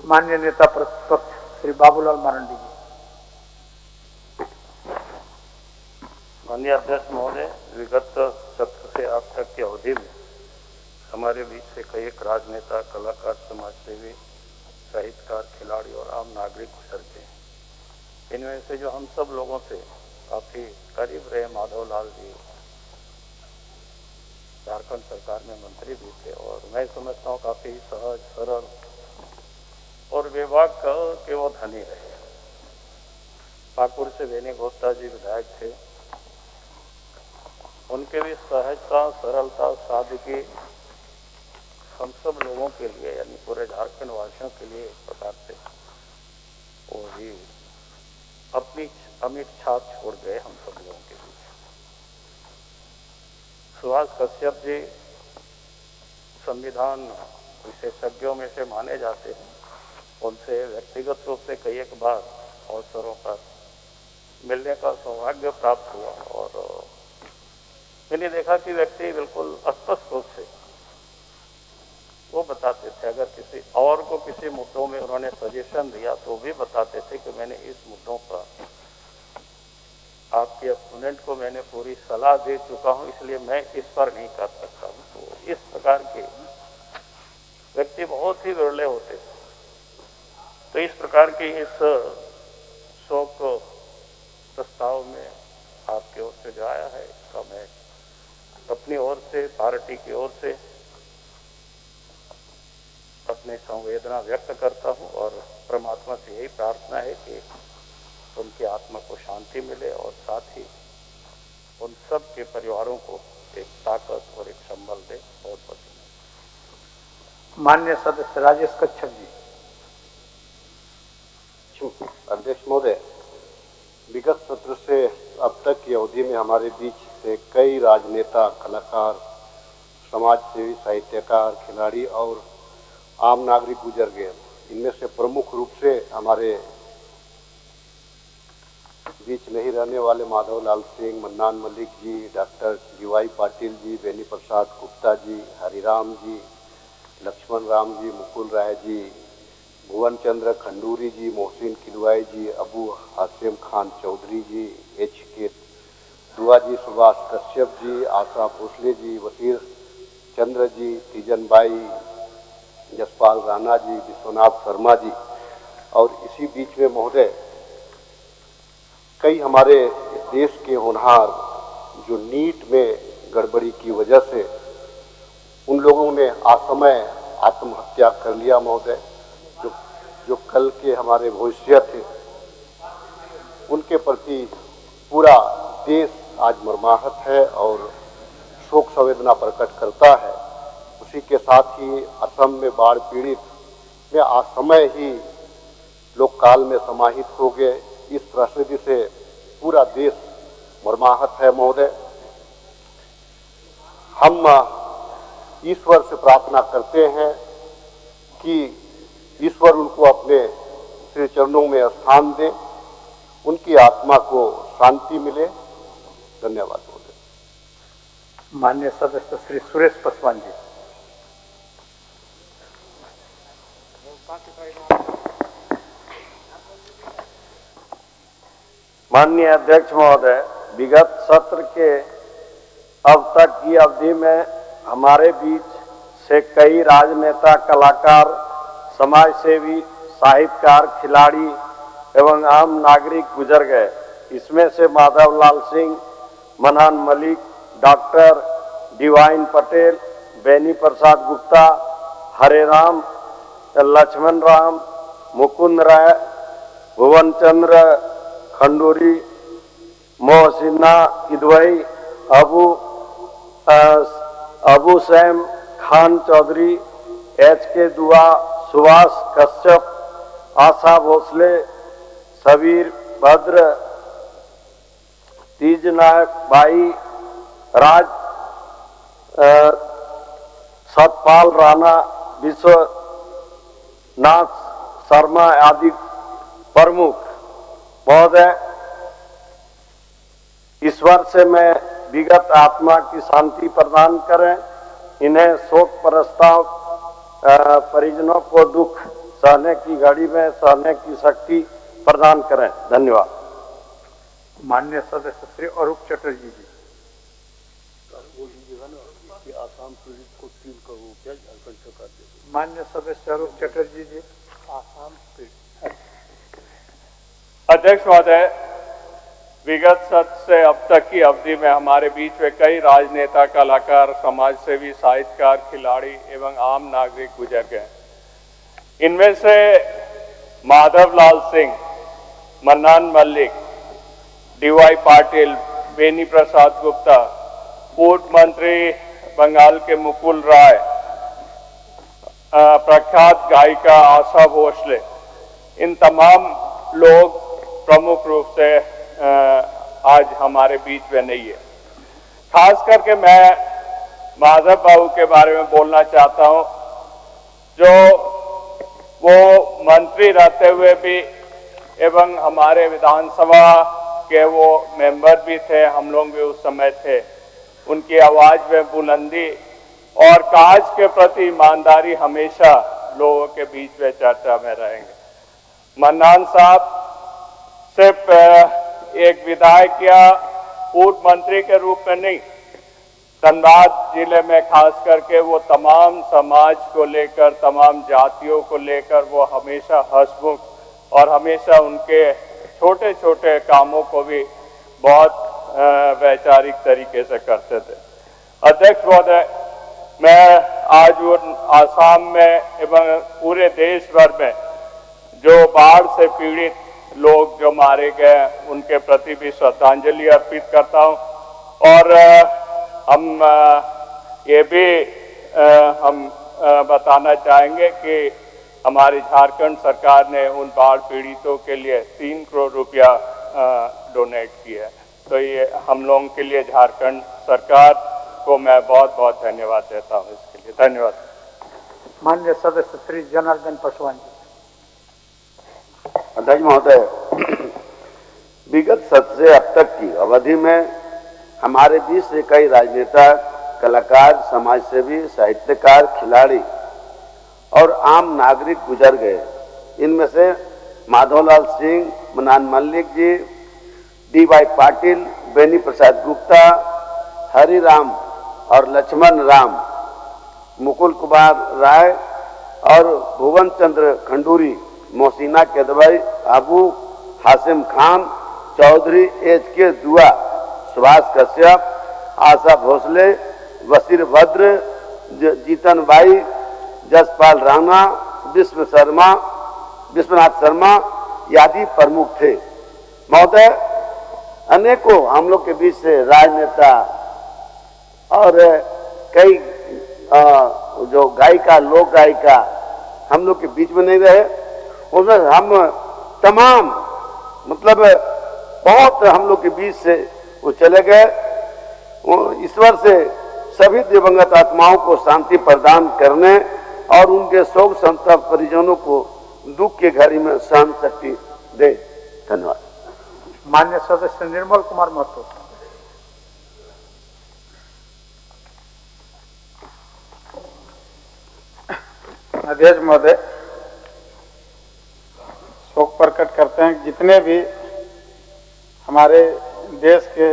माननीय नेता प्रतिपक्ष श्री बाबूलाल मरांडी जी। माननीय अध्यक्ष महोदय, विगत सत्र से अब तक की अवधि में हमारे बीच से कई एक राजनेता, कलाकार, समाजसेवी, साहित्यकार, खिलाड़ी और आम नागरिक गुजर गए। इनमें से जो हम सब लोगों से काफी करीब रहे, माधव लाल जी झारखंड सरकार में मंत्री भी थे और मैं समझता हूँ काफी सहज, सरल और विभाग के वो धनी रहे। पाकुड़ से बेनी गुप्ता जी विधायक थे, उनके भी सहजता, सरलता, सादगी हम सब लोगों के लिए यानी पूरे झारखंड वासियों के लिए एक प्रकार से वो भी अपनी अमिट छाप छोड़ गए हम सब लोगों के बीच। सुभाष कश्यप जी संविधान विशेषज्ञों में से माने जाते हैं। उनसे व्यक्तिगत रूप से कई एक बार अवसरों पर मिलने का सौभाग्य प्राप्त हुआ और मैंने देखा कि व्यक्ति बिल्कुल स्पष्ट रूप से वो बताते थे, अगर किसी और को किसी मुद्दों में उन्होंने सजेशन दिया तो भी बताते थे कि मैंने इस मुद्दों पर आपके अपोनेंट को मैंने पूरी सलाह दे चुका हूं, इसलिए मैं इस पर नहीं कर सकता हूं। तो इस प्रकार के व्यक्ति बहुत ही विरले होते थे। तो इस प्रकार के इस शोक प्रस्ताव में आपकी ओर से जो आया है, इसका मैं अपनी ओर से, पार्टी की ओर से अपनी संवेदना व्यक्त करता हूं और परमात्मा से यही प्रार्थना है कि उनकी आत्मा को शांति मिले और साथ ही उन सब के परिवारों को एक ताकत और एक संबल दे। बहुत बहुत माननीय सदस्य राजेश कच्छप जी। अध्यक्ष महोदय, विगत सत्र से अब तक की अवधि में हमारे बीच से कई राजनेता, कलाकार, समाजसेवी, साहित्यकार, खिलाड़ी और आम नागरिक गुजर गए। इनमें से प्रमुख रूप से हमारे बीच नहीं रहने वाले माधव लाल सिंह, मन्नान मलिक जी, डॉक्टर जीवाई पाटिल जी, बेनी प्रसाद गुप्ता जी, हरिराम जी, लक्ष्मण राम जी, मुकुल राय जी, भुवन चंद्र खंडूरी जी, मोहसिन किदवाई जी, अबू हासिम खान चौधरी जी, HK दुआ जी, सुभाष कश्यप जी, आशा भोसले जी, वसीर चंद्र जी, तीजन बाई, जसपाल राणा जी, विश्वनाथ शर्मा जी और इसी बीच में महोदय कई हमारे देश के होनहार जो नीट में गड़बड़ी की वजह से उन लोगों ने असमय आत्महत्या कर लिया महोदय। जो कल के हमारे भविष्य थे, उनके प्रति पूरा देश आज मर्माहत है और शोक संवेदना प्रकट करता है। उसी के साथ ही असम में बाढ़ पीड़ित में असमय ही लोग काल में समाहित हो गए। इस त्रासदी से पूरा देश मर्माहत है महोदय। हम ईश्वर से प्रार्थना करते हैं कि ईश्वर उनको अपने श्री चरणों में स्थान दे, उनकी आत्मा को शांति मिले। धन्यवाद महोदय। माननीय सदस्य श्री सुरेश पासवान जी। माननीय अध्यक्ष महोदय, विगत सत्र के अब तक की अवधि में हमारे बीच से कई राजनेता, कलाकार, समाजसेवी, साहित्यकार, खिलाड़ी एवं आम नागरिक गुजर गए। इसमें से माधव लाल सिंह, मन्नान मलिक, डॉक्टर डिवाइन पटेल, बेनी प्रसाद गुप्ता, हरेराम, लक्ष्मण राम, मुकुंद राय, भुवन चंद्र खंडूरी, मोहसिना किदवई, अबू सैम खान चौधरी, HK दुआ, सुभाष कश्यप, आशा भोसले, सबीर भद्र, तीजनायक बाई, राज सतपाल राणा, विश्वनाथ शर्मा आदि प्रमुख महोदय। ईश्वर से मैं विगत आत्मा की शांति प्रदान करें। इन्हें शोक प्रस्ताव परिजनों को दुख सहने की घड़ी में सहने की शक्ति प्रदान करें। धन्यवाद। माननीय सदस्य श्री अरूप चटर्जी जी। आसाम पीड़ित को 3 करोड़ रुपया झारखंड सरकार देगी। माननीय सदस्य अरूप चटर्जी जी। आसाम पीड़ित। अध्यक्ष महोदय, विगत सत्र से अब तक की अवधि में हमारे बीच में कई राजनेता, कलाकार, समाजसेवी, साहित्यकार, खिलाड़ी एवं आम नागरिक गुजर गए। इनमें से माधवलाल सिंह, मन्नान मल्लिक, डीवाई पाटिल, बेनी प्रसाद गुप्ता, पूर्व मंत्री बंगाल के मुकुल राय, प्रख्यात गायिका आशा भोसले, इन तमाम लोग प्रमुख रूप से आज हमारे बीच में नहीं है। खास करके मैं माधव बाबू के बारे में बोलना चाहता हूं, जो वो मंत्री रहते हुए भी एवं हमारे विधानसभा के वो मेंबर भी थे, हम लोग भी उस समय थे। उनकी आवाज में बुलंदी और काज के प्रति ईमानदारी हमेशा लोगों के बीच में चर्चा में रहेंगे। मन्नान साहब सिर्फ एक विधायक या पूर्व मंत्री के रूप में नहीं, धनबाद जिले में खास करके वो तमाम समाज को लेकर, तमाम जातियों को लेकर वो हमेशा हंसमुख और हमेशा उनके छोटे छोटे कामों को भी बहुत वैचारिक तरीके से करते थे। अध्यक्ष महोदय, मैं आज उन आसाम में एवं पूरे देश भर में जो बाढ़ से पीड़ित लोग जो मारे गए उनके प्रति भी श्रद्धांजलि अर्पित करता हूं। और हम ये भी हम बताना चाहेंगे कि हमारी झारखंड सरकार ने उन बाढ़ पीड़ितों के लिए 3 करोड़ रुपया डोनेट किया है। तो ये हम लोगों के लिए झारखंड सरकार को मैं बहुत बहुत धन्यवाद देता हूँ इसके लिए। धन्यवाद। माननीय सदस्य श्री जनार्दन पासवान जी। अध्यक्ष महोदय, विगत सत्र से अब तक की अवधि में हमारे बीच से कई राजनेता, कलाकार, समाजसेवी, साहित्यकार, खिलाड़ी और आम नागरिक गुजर गए। इनमें से माधवलाल सिंह, मन्नान मल्लिक जी, डीवाई पाटिल, बेनी प्रसाद गुप्ता, हरिराम और लक्ष्मण राम, मुकुल कुमार राय और भुवन चंद्र खंडूरी, मोहसिना केदवई, अबू हासिम खान, चौधरी HK दुआ, सुभाष कश्यप, आशा भोसले, वसीर भद्र, जीतन बाई, जसपाल राणा, विश्वनाथ शर्मा आदि प्रमुख थे। महोदय, अनेकों हम लोग के बीच से राजनेता और कई जो गायिका, लोक गायिका हम लोग के बीच में नहीं रहे। उनमें हम तमाम मतलब बहुत हम लोग के बीच से वो चले गए। ईश्वर से सभी दिवंगत आत्माओं को शांति प्रदान करने और उनके शोक संतप्त परिजनों को दुख के घड़ी में सहन शक्ति दे। धन्यवाद। माननीय सदस्य निर्मल कुमार महतो। अध्यक्ष महोदय, शोक प्रकट करते हैं जितने भी हमारे देश के,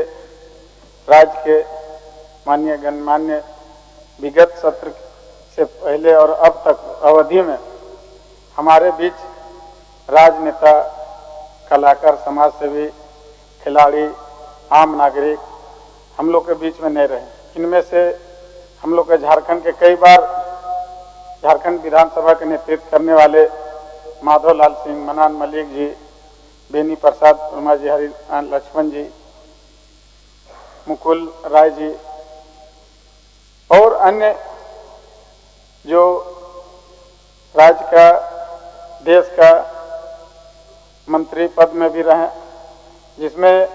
राज्य के माननीय गणमान्य विगत सत्र से पहले और अब तक अवधि में हमारे बीच राजनेता, कलाकार, समाजसेवी, खिलाड़ी, आम नागरिक हम लोग के बीच में नहीं रहे। इनमें से हम लोग के झारखंड के कई बार झारखंड विधानसभा के नेतृत्व करने वाले माधवलाल सिंह, मन्नान मल्लिक जी, बेनी प्रसाद वर्मा जी, हरि लक्ष्मण जी, मुकुल राय जी और अन्य जो राज्य का, देश का मंत्री पद में भी रहे, जिसमें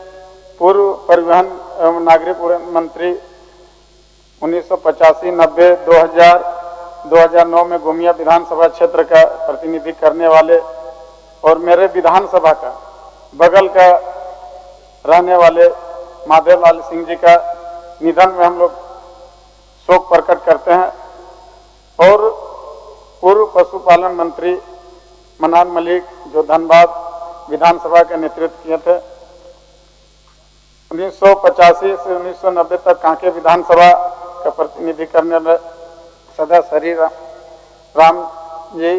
पूर्व परिवहन एवं नागरिक उड्डयन मंत्री 1985, 90, 2000, 2009 में गोमिया विधानसभा क्षेत्र का प्रतिनिधि करने वाले और मेरे विधानसभा का बगल का रहने वाले माधवलाल सिंह जी का निधन में हम लोग शोक प्रकट करते हैं। और पूर्व पशुपालन मंत्री मन्नान मल्लिक जो धनबाद विधानसभा का नेतृत्व किए थे, 1985 से 1990 तक कांके विधानसभा का प्रतिनिधि करने वाले सदस्य हरिराम जी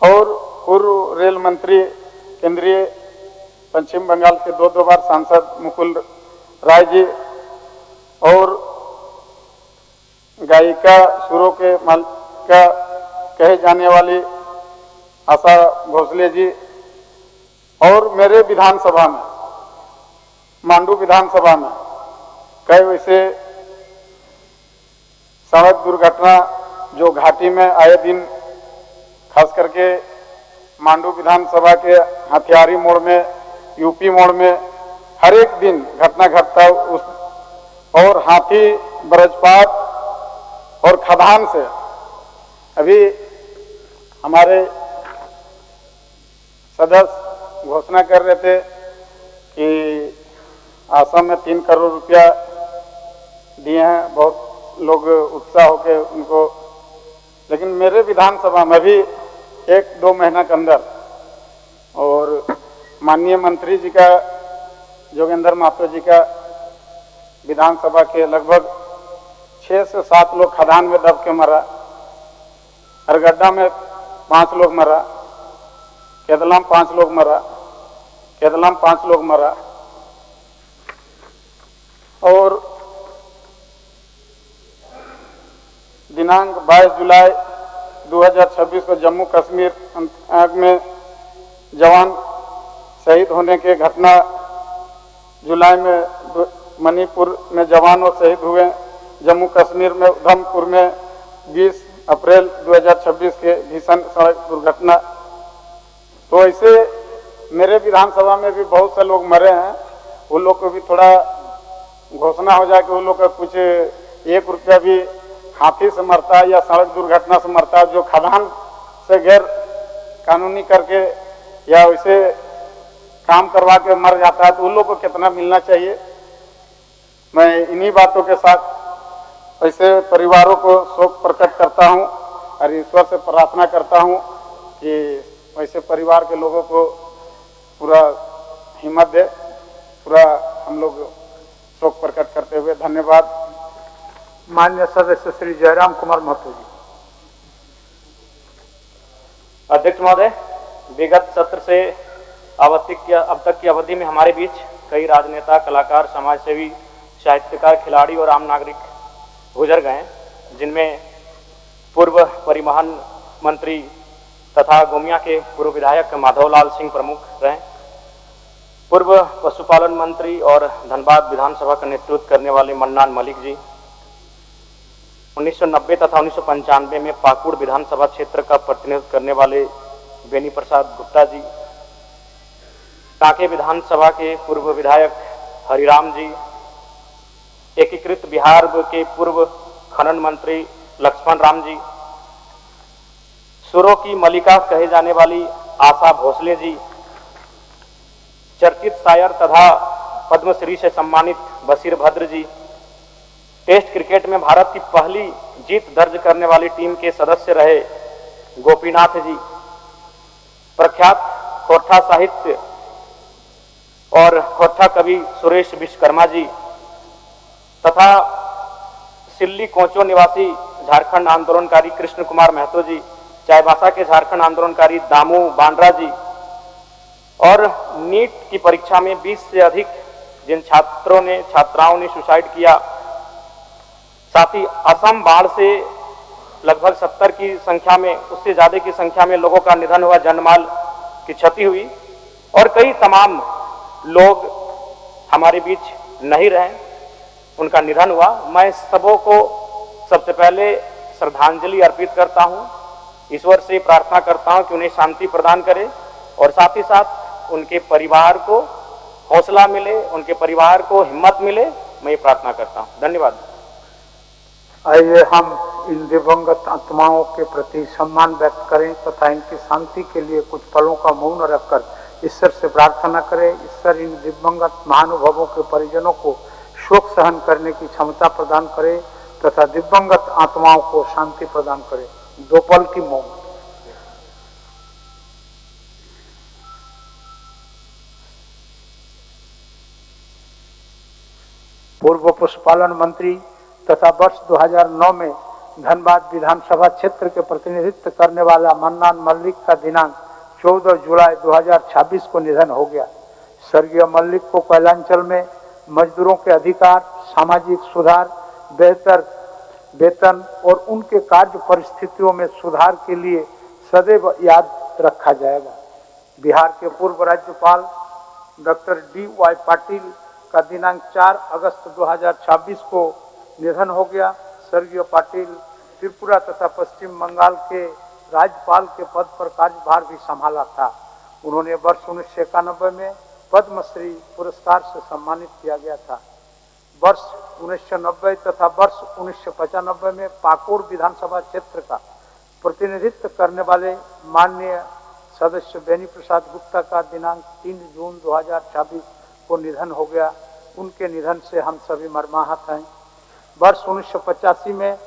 और पूर्व रेल मंत्री केंद्रीय पश्चिम बंगाल के दो बार सांसद मुकुल राय जी और गायिका सुरों के मालिका कहे जाने वाली आशा भोसले जी और मेरे विधानसभा में मांडू विधानसभा में कई वैसे सड़क दुर्घटना जो घाटी में आए दिन खास करके मांडू विधानसभा के हथियारी मोड़ में यूपी मोड़ में हर एक दिन घटना घटता उस और हाथी वज्रपात और खदान से अभी हमारे सदस्य घोषणा कर रहे थे कि आसाम में 3 करोड़ रुपया दिए हैं, बहुत लोग उत्साह होके उनको, लेकिन मेरे विधानसभा में भी 1-2 महीना के अंदर और माननीय मंत्री जी का जोगेंद्र महतो जी का विधानसभा के लगभग 6 से 7 लोग खदान में दब के मरा, हरगड्डा में 5 लोग मरा, केदलाम 5 लोग मरा, केदलाम 5 लोग मरा और दिनांक 22 जुलाई 2026 को जम्मू कश्मीर में जवान शहीद होने के घटना, जुलाई में मणिपुर में जवान और शहीद हुए, जम्मू कश्मीर में उधमपुर में 20 अप्रैल 2026 के भीषण सड़क दुर्घटना। तो ऐसे मेरे विधानसभा में भी बहुत से लोग मरे हैं, उन लोग को भी थोड़ा घोषणा हो जाए कि उन लोग का कुछ 1 रुपया भी हाथी से मरता है या सड़क दुर्घटना से मरता है, जो खदान से गैर कानूनी करके या वैसे काम करवा के मर जाता है, तो उन लोग को कितना मिलना चाहिए। मैं इन्हीं बातों के साथ ऐसे परिवारों को शोक प्रकट करता हूं और ईश्वर से प्रार्थना करता हूं कि वैसे परिवार के लोगों को पूरा हिम्मत दे, पूरा हम लोग शोक प्रकट करते हुए धन्यवाद। माननीय सदस्य श्री जयराम कुमार महतो जी। अध्यक्ष महोदय, विगत सत्र से अब तक की अवधि में हमारे बीच कई राजनेता, कलाकार, समाजसेवी, साहित्यकार, खिलाड़ी और आम नागरिक गुजर गए, जिनमें पूर्व परिवहन मंत्री तथा गोमिया के पूर्व विधायक माधवलाल सिंह प्रमुख रहे, पूर्व पशुपालन मंत्री और धनबाद विधानसभा का नेतृत्व करने वाले मन्नान मलिक जी, 1990 तथा 1995 में पाकुड़ विधानसभा क्षेत्र का प्रतिनिधित्व करने वाले बेनी प्रसाद गुप्ता जी, कांके विधानसभा के पूर्व विधायक हरिराम जी, एकीकृत बिहार के पूर्व खनन मंत्री लक्ष्मण राम जी, सुरों की मलिका कहे जाने वाली आशा भोसले जी, चर्चित शायर तथा पद्मश्री से सम्मानित बशीर भद्र जी, टेस्ट क्रिकेट में भारत की पहली जीत दर्ज करने वाली टीम के सदस्य रहे गोपीनाथ जी, प्रख्यात खोरठा साहित्य और खोरठा कवि सुरेश विश्वकर्मा जी तथा सिल्ली कोचो निवासी झारखंड आंदोलनकारी कृष्ण कुमार महतो जी, चाईबासा के झारखंड आंदोलनकारी दामू बांड्रा जी और नीट की परीक्षा में 20 से अधिक जिन छात्राओं ने सुसाइड किया, साथ ही असम बाढ़ से लगभग 70 की संख्या में, उससे ज्यादा की संख्या में लोगों का निधन हुआ, जनमाल की क्षति हुई और कई तमाम लोग हमारे बीच नहीं रहे, उनका निधन हुआ। मैं सबों को सबसे पहले श्रद्धांजलि अर्पित करता हूं, ईश्वर से प्रार्थना करता हूं कि उन्हें शांति प्रदान करे और साथ ही साथ उनके परिवार को हौसला मिले, उनके परिवार को हिम्मत मिले, मैं ये प्रार्थना करता हूं। धन्यवाद। आइए हम इन दिवंगत आत्माओं के प्रति सम्मान व्यक्त करें तथा इनकी शांति के लिए कुछ पलों का मौन रखकर ईश्वर से प्रार्थना करें। ईश्वर इन दिवंगत महानुभावों के परिजनों को शोक सहन करने की क्षमता प्रदान करे तथा दिवंगत आत्माओं को शांति प्रदान करे। 2 पल की मौन। पूर्व पशुपालन मंत्री तथा वर्ष 2009 में धनबाद विधानसभा क्षेत्र के प्रतिनिधित्व करने वाला मन्नान मल्लिक का दिनांक 14 जुलाई 2026 को निधन हो गया। स्वर्गीय मल्लिक को कोयलांचल में मजदूरों के अधिकार, सामाजिक सुधार, बेहतर वेतन और उनके कार्य परिस्थितियों में सुधार के लिए सदैव याद रखा जाएगा। बिहार के पूर्व राज्यपाल डॉक्टर DY पाटिल का दिनांक 4 अगस्त 2026 को निधन हो गया। स्वर्गीय पाटिल त्रिपुरा तथा पश्चिम बंगाल के राज्यपाल के पद पर कार्यभार भी संभाला था। उन्होंने वर्ष 1991 में पद्मश्री पुरस्कार से सम्मानित किया गया था। वर्ष 1990 तथा वर्ष 1995 में पाकुड़ विधानसभा क्षेत्र का प्रतिनिधित्व करने वाले माननीय सदस्य बेनी प्रसाद गुप्ता का दिनांक 3 जून 2026 को निधन हो गया। उनके निधन से हम सभी मर्माहत हैं। वर्ष 1985 में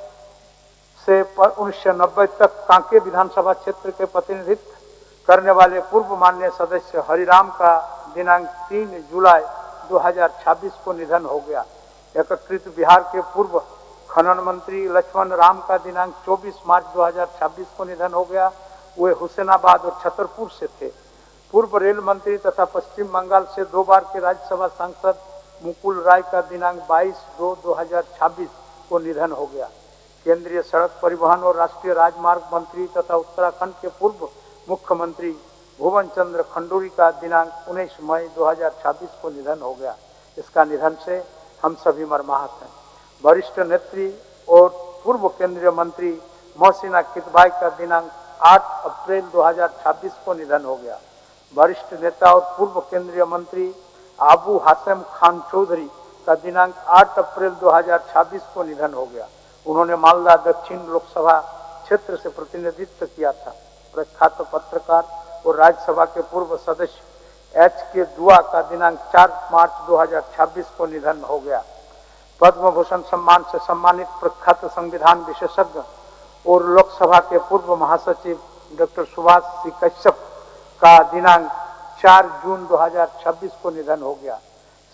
से 1990 तक कांके विधानसभा क्षेत्र के प्रतिनिधित्व करने वाले पूर्व माननीय सदस्य हरिराम का दिनांक 3 जुलाई 2026 को निधन हो गया। एकीकृत बिहार के पूर्व खनन मंत्री लक्ष्मण राम का दिनांक 24 मार्च 2026 को निधन हो गया। वे हुसैनाबाद और छतरपुर से थे। पूर्व रेल मंत्री तथा पश्चिम बंगाल से 2 बार के राज्यसभा सांसद मुकुल राय का दिनांक 22/2/2026 को निधन हो गया। केंद्रीय सड़क परिवहन और राष्ट्रीय राजमार्ग मंत्री तथा उत्तराखंड के पूर्व मुख्यमंत्री भुवन चंद्र खंडूरी का दिनांक 19 मई 2026 को निधन हो गया। इसका निधन से हम सभी मर्माहत हैं। वरिष्ठ नेत्री और पूर्व केंद्रीय मंत्री मोहसिना किदवाई का दिनांक 8 अप्रैल 2026 को निधन हो गया। वरिष्ठ नेता और पूर्व केंद्रीय मंत्री आबू हाशिम खान चौधरी का दिनांक 8 अप्रैल 2026 को निधन हो गया। उन्होंने मालदा दक्षिण लोकसभा क्षेत्र से प्रतिनिधित्व किया था। प्रख्यात पत्रकार और राज्यसभा के पूर्व सदस्य HK दुआ का दिनांक 4 मार्च 2026 को निधन हो गया। पद्म भूषण सम्मान से सम्मानित प्रख्यात संविधान विशेषज्ञ और लोकसभा के पूर्व महासचिव डॉक्टर सुभाष सी कश्यप का दिनांक 4 जून 2026 को निधन हो गया।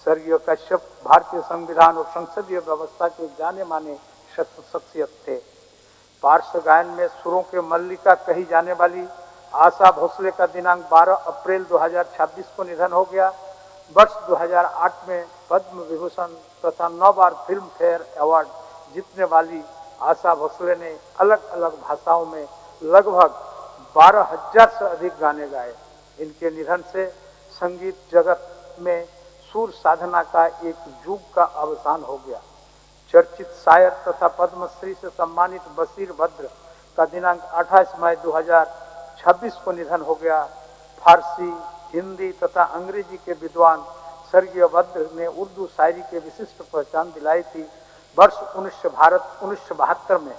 स्वर्गीय कश्यप भारतीय संविधान और संसदीय व्यवस्था के जाने माने शख्सियत थे। पार्श्व गायन में सुरों के मल्लिका कही जाने वाली आशा भोसले का दिनांक 12 अप्रैल 2026 को निधन हो गया। वर्ष 2008 में पद्म विभूषण तथा 9 बार फिल्म फेयर अवार्ड जीतने वाली आशा भोसले ने अलग अलग भाषाओं में लगभग 12,000 से अधिक गाने गाए। इनके निधन से संगीत जगत में सुर साधना का एक युग का अवसान हो गया। चर्चित शायर तथा पद्मश्री से सम्मानित बशीर भद्र का दिनांक 28 मई 2026 को निधन हो गया। फारसी, हिंदी तथा अंग्रेजी के विद्वान स्वर्गीय भद्र ने उर्दू शायरी के विशिष्ट पहचान दिलाई थी। वर्ष 1972 में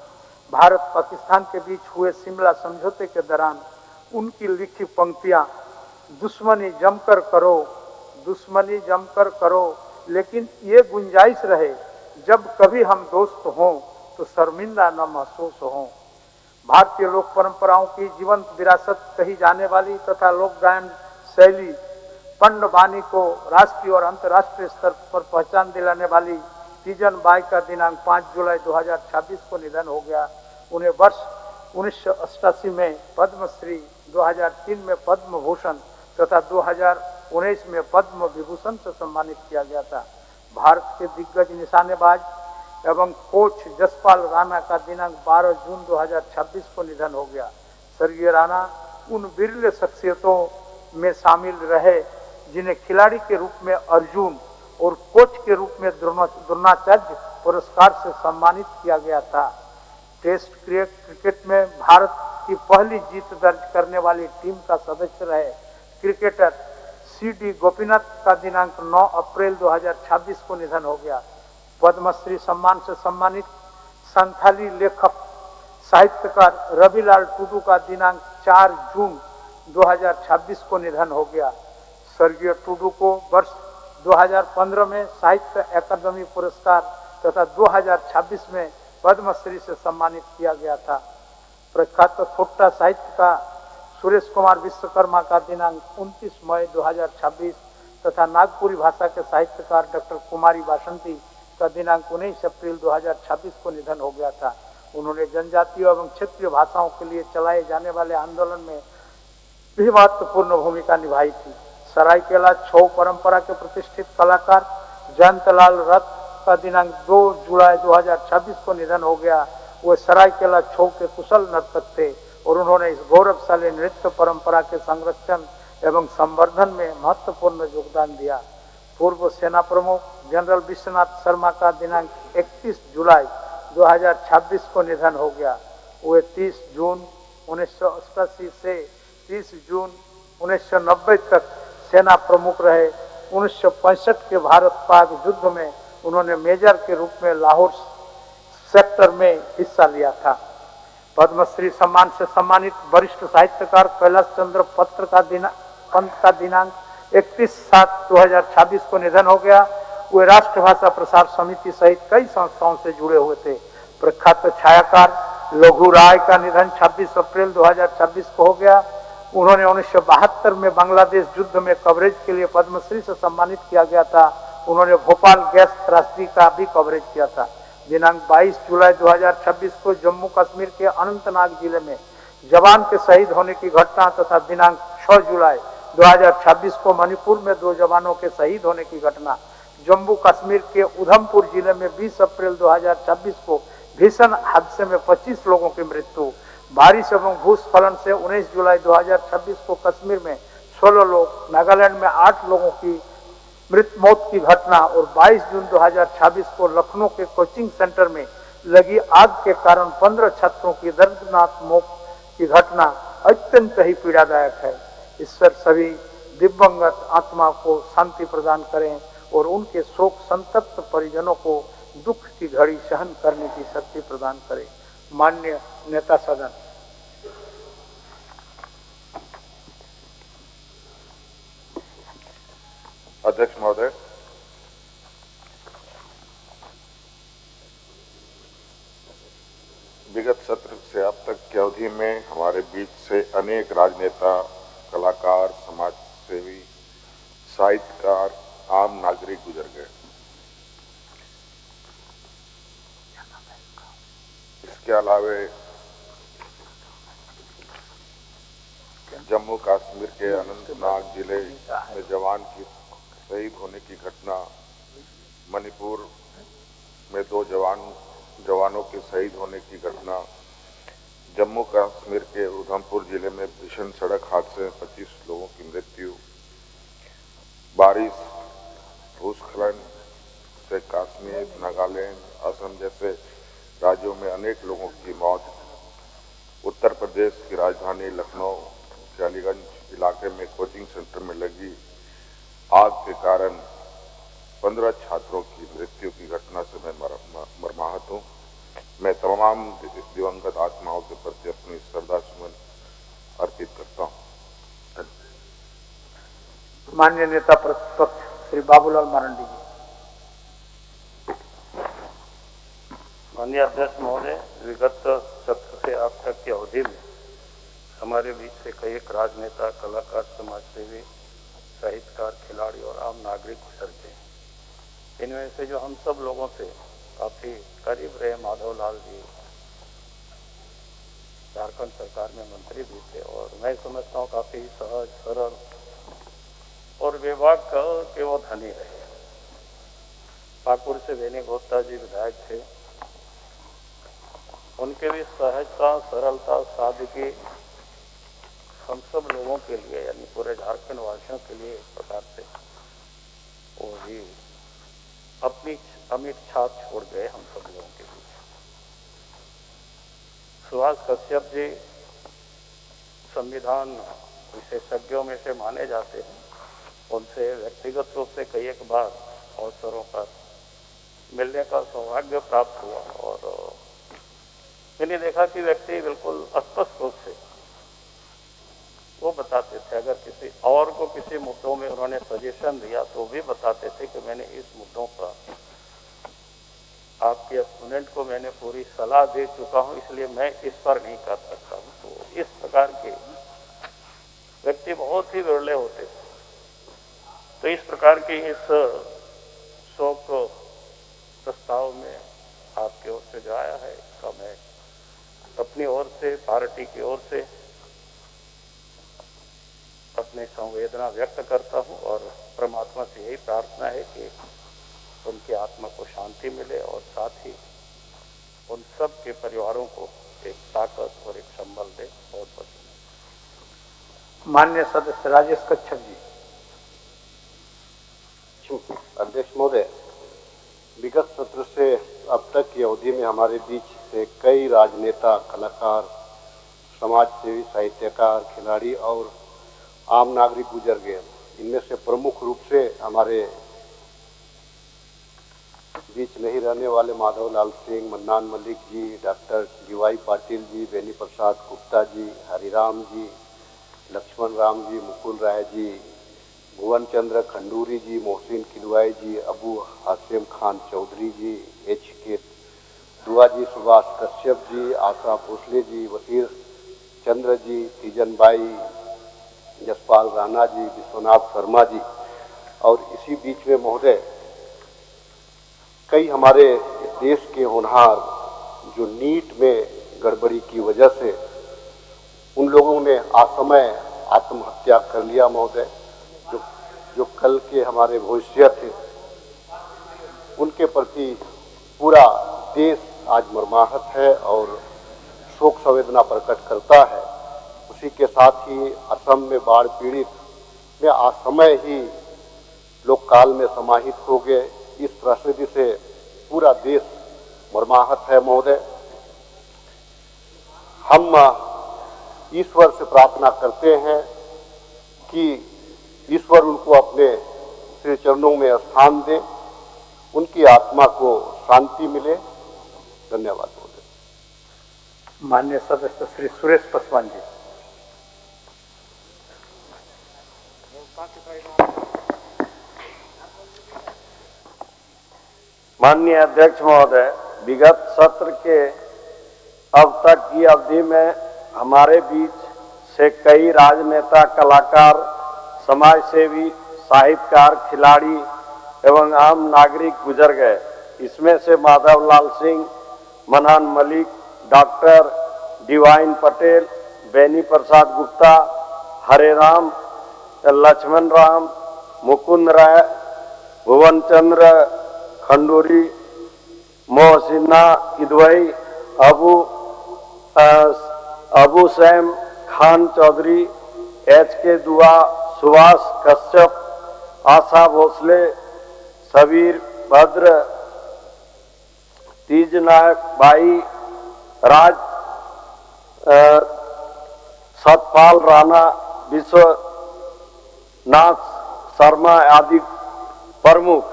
भारत पाकिस्तान के बीच हुए शिमला समझौते के दौरान उनकी लिखी पंक्तियां दुश्मनी जमकर करो लेकिन ये गुंजाइश रहे जब कभी हम दोस्त हों तो शर्मिंदा न महसूस हों। भारतीय लोक परंपराओं की जीवंत विरासत कही जाने वाली तथा लोक गायन शैली पंड वाणी को राष्ट्रीय और अंतर्राष्ट्रीय स्तर पर पहचान दिलाने वाली तीजन बाई का दिनांक 5 जुलाई 2026 को निधन हो गया। उन्हें वर्ष 1988 में पद्मश्री, 2003 में पद्म भूषण तथा 2019 में पद्म विभूषण से सम्मानित किया गया था। भारत के दिग्गज निशानेबाज एवं कोच जसपाल राणा का दिनांक 12 जून 2026 को निधन हो गया। स्वर्गीय राणा उन विरले शख्सियतों में शामिल रहे जिन्हें खिलाड़ी के रूप में अर्जुन और कोच के रूप में द्रोणाचार्य पुरस्कार से सम्मानित किया गया था। टेस्ट क्रिकेट में भारत की पहली जीत दर्ज करने वाली टीम का सदस्य रहे क्रिकेटर CD गोपीनाथ का दिनांक 9 अप्रैल 2026 को निधन हो गया। पद्मश्री सम्मान से सम्मानित संथाली लेखक साहित्यकार रविलाल टुडू का दिनांक 4 जून 2026 को निधन हो गया। स्वर्गीय टुडू को वर्ष 2015 में साहित्य अकादमी पुरस्कार तथा 2026 में पद्मश्री से सम्मानित किया गया था। प्रख्यात थोट्टा साहित्यकार सुरेश कुमार विश्वकर्मा का दिनांक 29 मई 2026 तथा नागपुरी भाषा के साहित्यकार डॉक्टर कुमारी बासंती का दिनांक 19 अप्रैल 2026 को निधन हो गया था। उन्होंने जनजातीय एवं क्षेत्रीय भाषाओं के लिए चलाए जाने वाले आंदोलन में भी महत्वपूर्ण भूमिका निभाई थी। सरायकेला छऊ परंपरा के प्रतिष्ठित कलाकार जयंतलाल रथ का दिनांक 2 जुलाई 2026 को निधन हो गया। वे सरायकेला छऊ के कुशल नर्तक थे और उन्होंने इस गौरवशाली नृत्य परंपरा के संरक्षण एवं संवर्धन में महत्वपूर्ण योगदान दिया। पूर्व सेना प्रमुख जनरल विश्वनाथ शर्मा का दिनांक 31 जुलाई 2026 को निधन हो गया। वे 30 जून 1988 से 30 जून 1990 तक सेना प्रमुख रहे। 1965 के भारत पाक युद्ध में उन्होंने मेजर के रूप में लाहौर सेक्टर में हिस्सा लिया था। पद्मश्री सम्मान से सम्मानित वरिष्ठ साहित्यकार कैलाश चंद्र पंत का दिनांक 31/7/2026 को निधन हो गया। वे राष्ट्रभाषा प्रसार समिति सहित कई संस्थाओं से जुड़े हुए थे। प्रख्यात छायाकार लघु राय का निधन 26 अप्रैल 2026 को हो गया। उन्होंने 1972 में बांग्लादेश युद्ध में कवरेज के लिए पद्मश्री से सम्मानित किया गया था। उन्होंने भोपाल गैस त्रासदी का भी कवरेज किया था। दिनांक 22 जुलाई 2026 को जम्मू कश्मीर के अनंतनाग जिले में जवान के शहीद होने की घटना तथा दिनांक 6 जुलाई 2026 को मणिपुर में 2 जवानों के शहीद होने की घटना। जम्मू कश्मीर के उधमपुर जिले में 20 अप्रैल 2026 को भीषण हादसे में 25 लोगों की मृत्यु। बारिश एवं भूस्खलन से 19 जुलाई 2026 को कश्मीर में 16 लोग, नागालैंड में 8 लोगों की मौत की घटना और 22 जून 2026 को लखनऊ के कोचिंग सेंटर में लगी आग के कारण 15 छात्रों की दर्दनाक मौत की घटना अत्यंत ही पीड़ादायक है। ईश्वर सभी दिव्यंगत आत्मा को शांति प्रदान करें और उनके शोक संतप्त परिजनों को दुख की घड़ी सहन करने की शक्ति प्रदान करें। माननीय नेता सदन, अध्यक्ष महोदय, विगत सत्र से अब तक की अवधि में हमारे बीच से अनेक राजनेता, कलाकार, समाज सेवी, साहित्यकार, आम नागरिक गुजर गए। इसके अलावे जम्मू कश्मीर के अनंतनाग जिले में जवान की शहीद होने की घटना, मणिपुर में 2 जवानों के शहीद होने की घटना, जम्मू कश्मीर के उधमपुर जिले में भीषण सड़क हादसे में 25 लोगों की मृत्यु, बारिश, भूस्खलन से कश्मीर, नागालैंड, असम जैसे राज्यों में अनेक लोगों की मौत, उत्तर प्रदेश की राजधानी लखनऊ के अलीगंज इलाके में कोचिंग सेंटर में लगी आग के कारण 15 छात्रों की मृत्यु की घटना से मैं मर्माहत हूँ। मैं तमाम दिवंगत आत्माओं के प्रति अपनी श्रद्धा सुमन अर्पित करता हूँ। माननीय नेता प्रतिपक्ष श्री बाबूलाल मरांडी जी। माननीय अध्यक्ष महोदय, विगत सत्र से अब तक की अवधि में हमारे बीच से कई एक राजनेता, कलाकार, समाजसेवी, साहित्यकार, खिलाड़ी और आम नागरिक गुजर गए। इनमें से जो हम सब लोगों से काफी करीब रहे, माधव लाल जी झारखंड सरकार में मंत्री भी थे और मैं समझता हूँ काफी सहज, सरल और विभाग के वो धनी रहे। पाकुड़ से बेनी गुप्ता जी विधायक थे, उनके भी सहजता, सरलता, सादगी हम सब लोगों के लिए यानी पूरे झारखंड वासियों के लिए एक प्रकार से वो भी अपनी अमिट छाप छोड़ गए हम सब लोगों के बीच। सुभाष कश्यप जी संविधान विशेषज्ञों में से माने जाते हैं। उनसे व्यक्तिगत रूप से कई एक बार अवसरों पर मिलने का सौभाग्य प्राप्त हुआ और मैंने देखा कि व्यक्ति बिल्कुल स्पष्ट रूप से वो बताते थे, अगर किसी और को किसी मुद्दों में उन्होंने सजेशन दिया तो भी बताते थे कि मैंने इस मुद्दों पर आपके स्टूडेंट को मैंने पूरी सलाह दे चुका हूं, इसलिए मैं इस पर नहीं कर सकता हूं। तो इस प्रकार के व्यक्ति बहुत ही विरले होते थे। तो इस प्रकार की इस शोक पार्टी की ओर से अपनी संवेदना व्यक्त करता हूं और परमात्मा से यही प्रार्थना है कि उनकी आत्मा को शांति मिले और साथ ही उन सब के परिवारों को एक ताकत और एक संबल दे। बहुत बहुत माननीय सदस्य राजेश कच्छप जी। अध्यक्ष महोदय, विगत सत्र से अब तक की अवधि में हमारे बीच से कई राजनेता, कलाकार, समाज सेवी, साहित्यकार, खिलाड़ी और आम नागरिक गुजर गए। इनमें से प्रमुख रूप से हमारे बीच नहीं रहने वाले माधव लाल सिंह, मन्नान मलिक जी, डॉक्टर DY पाटिल जी, बेनी प्रसाद गुप्ता जी, हरिराम जी, लक्ष्मण राम जी, मुकुल राय जी, भुवन चंद्र खंडूरी जी, मोहसिन किदवाई जी, अबू हासिम खान चौधरी जी, HK दुआ जी, सुभाष कश्यप जी, आशा भोसले जी, वसीर चंद्र जी, तीजन बाई, जसपाल राणा जी, विश्वनाथ शर्मा जी। और इसी बीच में महोदय कई हमारे देश के होनहार जो नीट में गड़बड़ी की वजह से उन लोगों ने असमय आत्महत्या कर लिया महोदय, जो कल के हमारे भविष्य थे, उनके प्रति पूरा देश आज मर्माहत है और शोक संवेदना प्रकट करता है। उसी के साथ ही असम में बाढ़ पीड़ित में असमय ही लोग काल में समाहित हो गए। इस त्रस्ती से पूरा देश मर्माहत है महोदय। हम ईश्वर से प्रार्थना करते हैं कि ईश्वर उनको अपने श्री चरणों में स्थान दे, उनकी आत्मा को शांति मिले। धन्यवाद महोदय। माननीय सदस्य श्री सुरेश पासवान जी। माननीय अध्यक्ष महोदय, विगत सत्र के अब तक की अवधि में हमारे बीच से कई राजनेता, कलाकार, समाजसेवी, साहित्यकार, खिलाड़ी एवं आम नागरिक गुजर गए। इसमें से Madhav Lal Singh, Mannan Malik, doctor DY Patel, Beni Prasad Gupta, Hareram, Laxman Ram, Mukund Rai, Bhuvan Chandra Khanduri, Mohsina Kidwai, Abu Saim Khan Chaudhary, HK Dua, Subhash Kashyap, Asha Bhosle, Sabir Bhadra, Teej Nayak Bai, Raj Satpal Rana, Vishwanath Sharma आदि प्रमुख।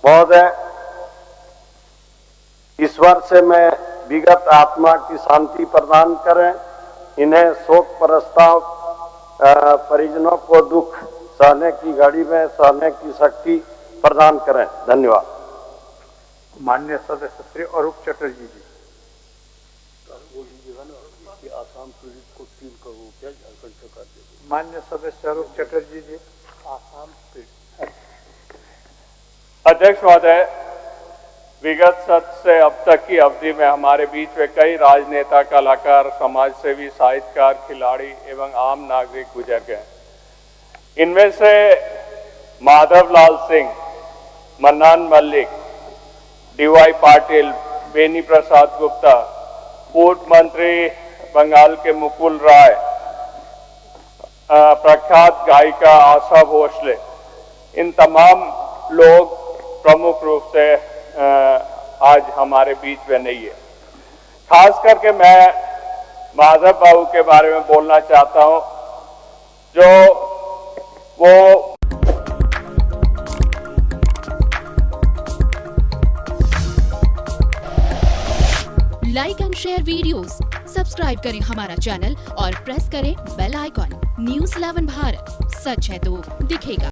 महोदय, ईश्वर से मैं विगत आत्मा की शांति प्रदान करें। इन्हें शोक प्रस्ताव परिजनों को दुख सहने की घड़ी में सहने की शक्ति प्रदान करें। धन्यवाद। माननीय सदस्य श्री अरूप चटर्जी जी। आसाम पीड़ित को 3 करोड़ रुपया झारखंड सरकार देगी। माननीय सदस्य अरूप चटर्जी जी। आसाम पीड़ित। अध्यक्ष महोदय, विगत सत्र से अब तक की अवधि में हमारे बीच में कई राजनेता, कलाकार, समाजसेवी, साहित्यकार, खिलाड़ी एवं आम नागरिक गुजर गए। इनमें से माधव लाल सिंह, मन्नान मलिक, DY पाटिल, बेनी प्रसाद गुप्ता, पूर्व मंत्री बंगाल के मुकुल राय, प्रख्यात गायिका आशा भोसले, इन तमाम लोग प्रमुख रूप से आज हमारे बीच में नहीं है। खास करके मैं माधव बाबू के बारे में बोलना चाहता हूं, जो वो like and share videos, subscribe करें हमारा चैनल और प्रेस करें बेल आइकॉन। News 11 भारत, सच है तो दिखेगा।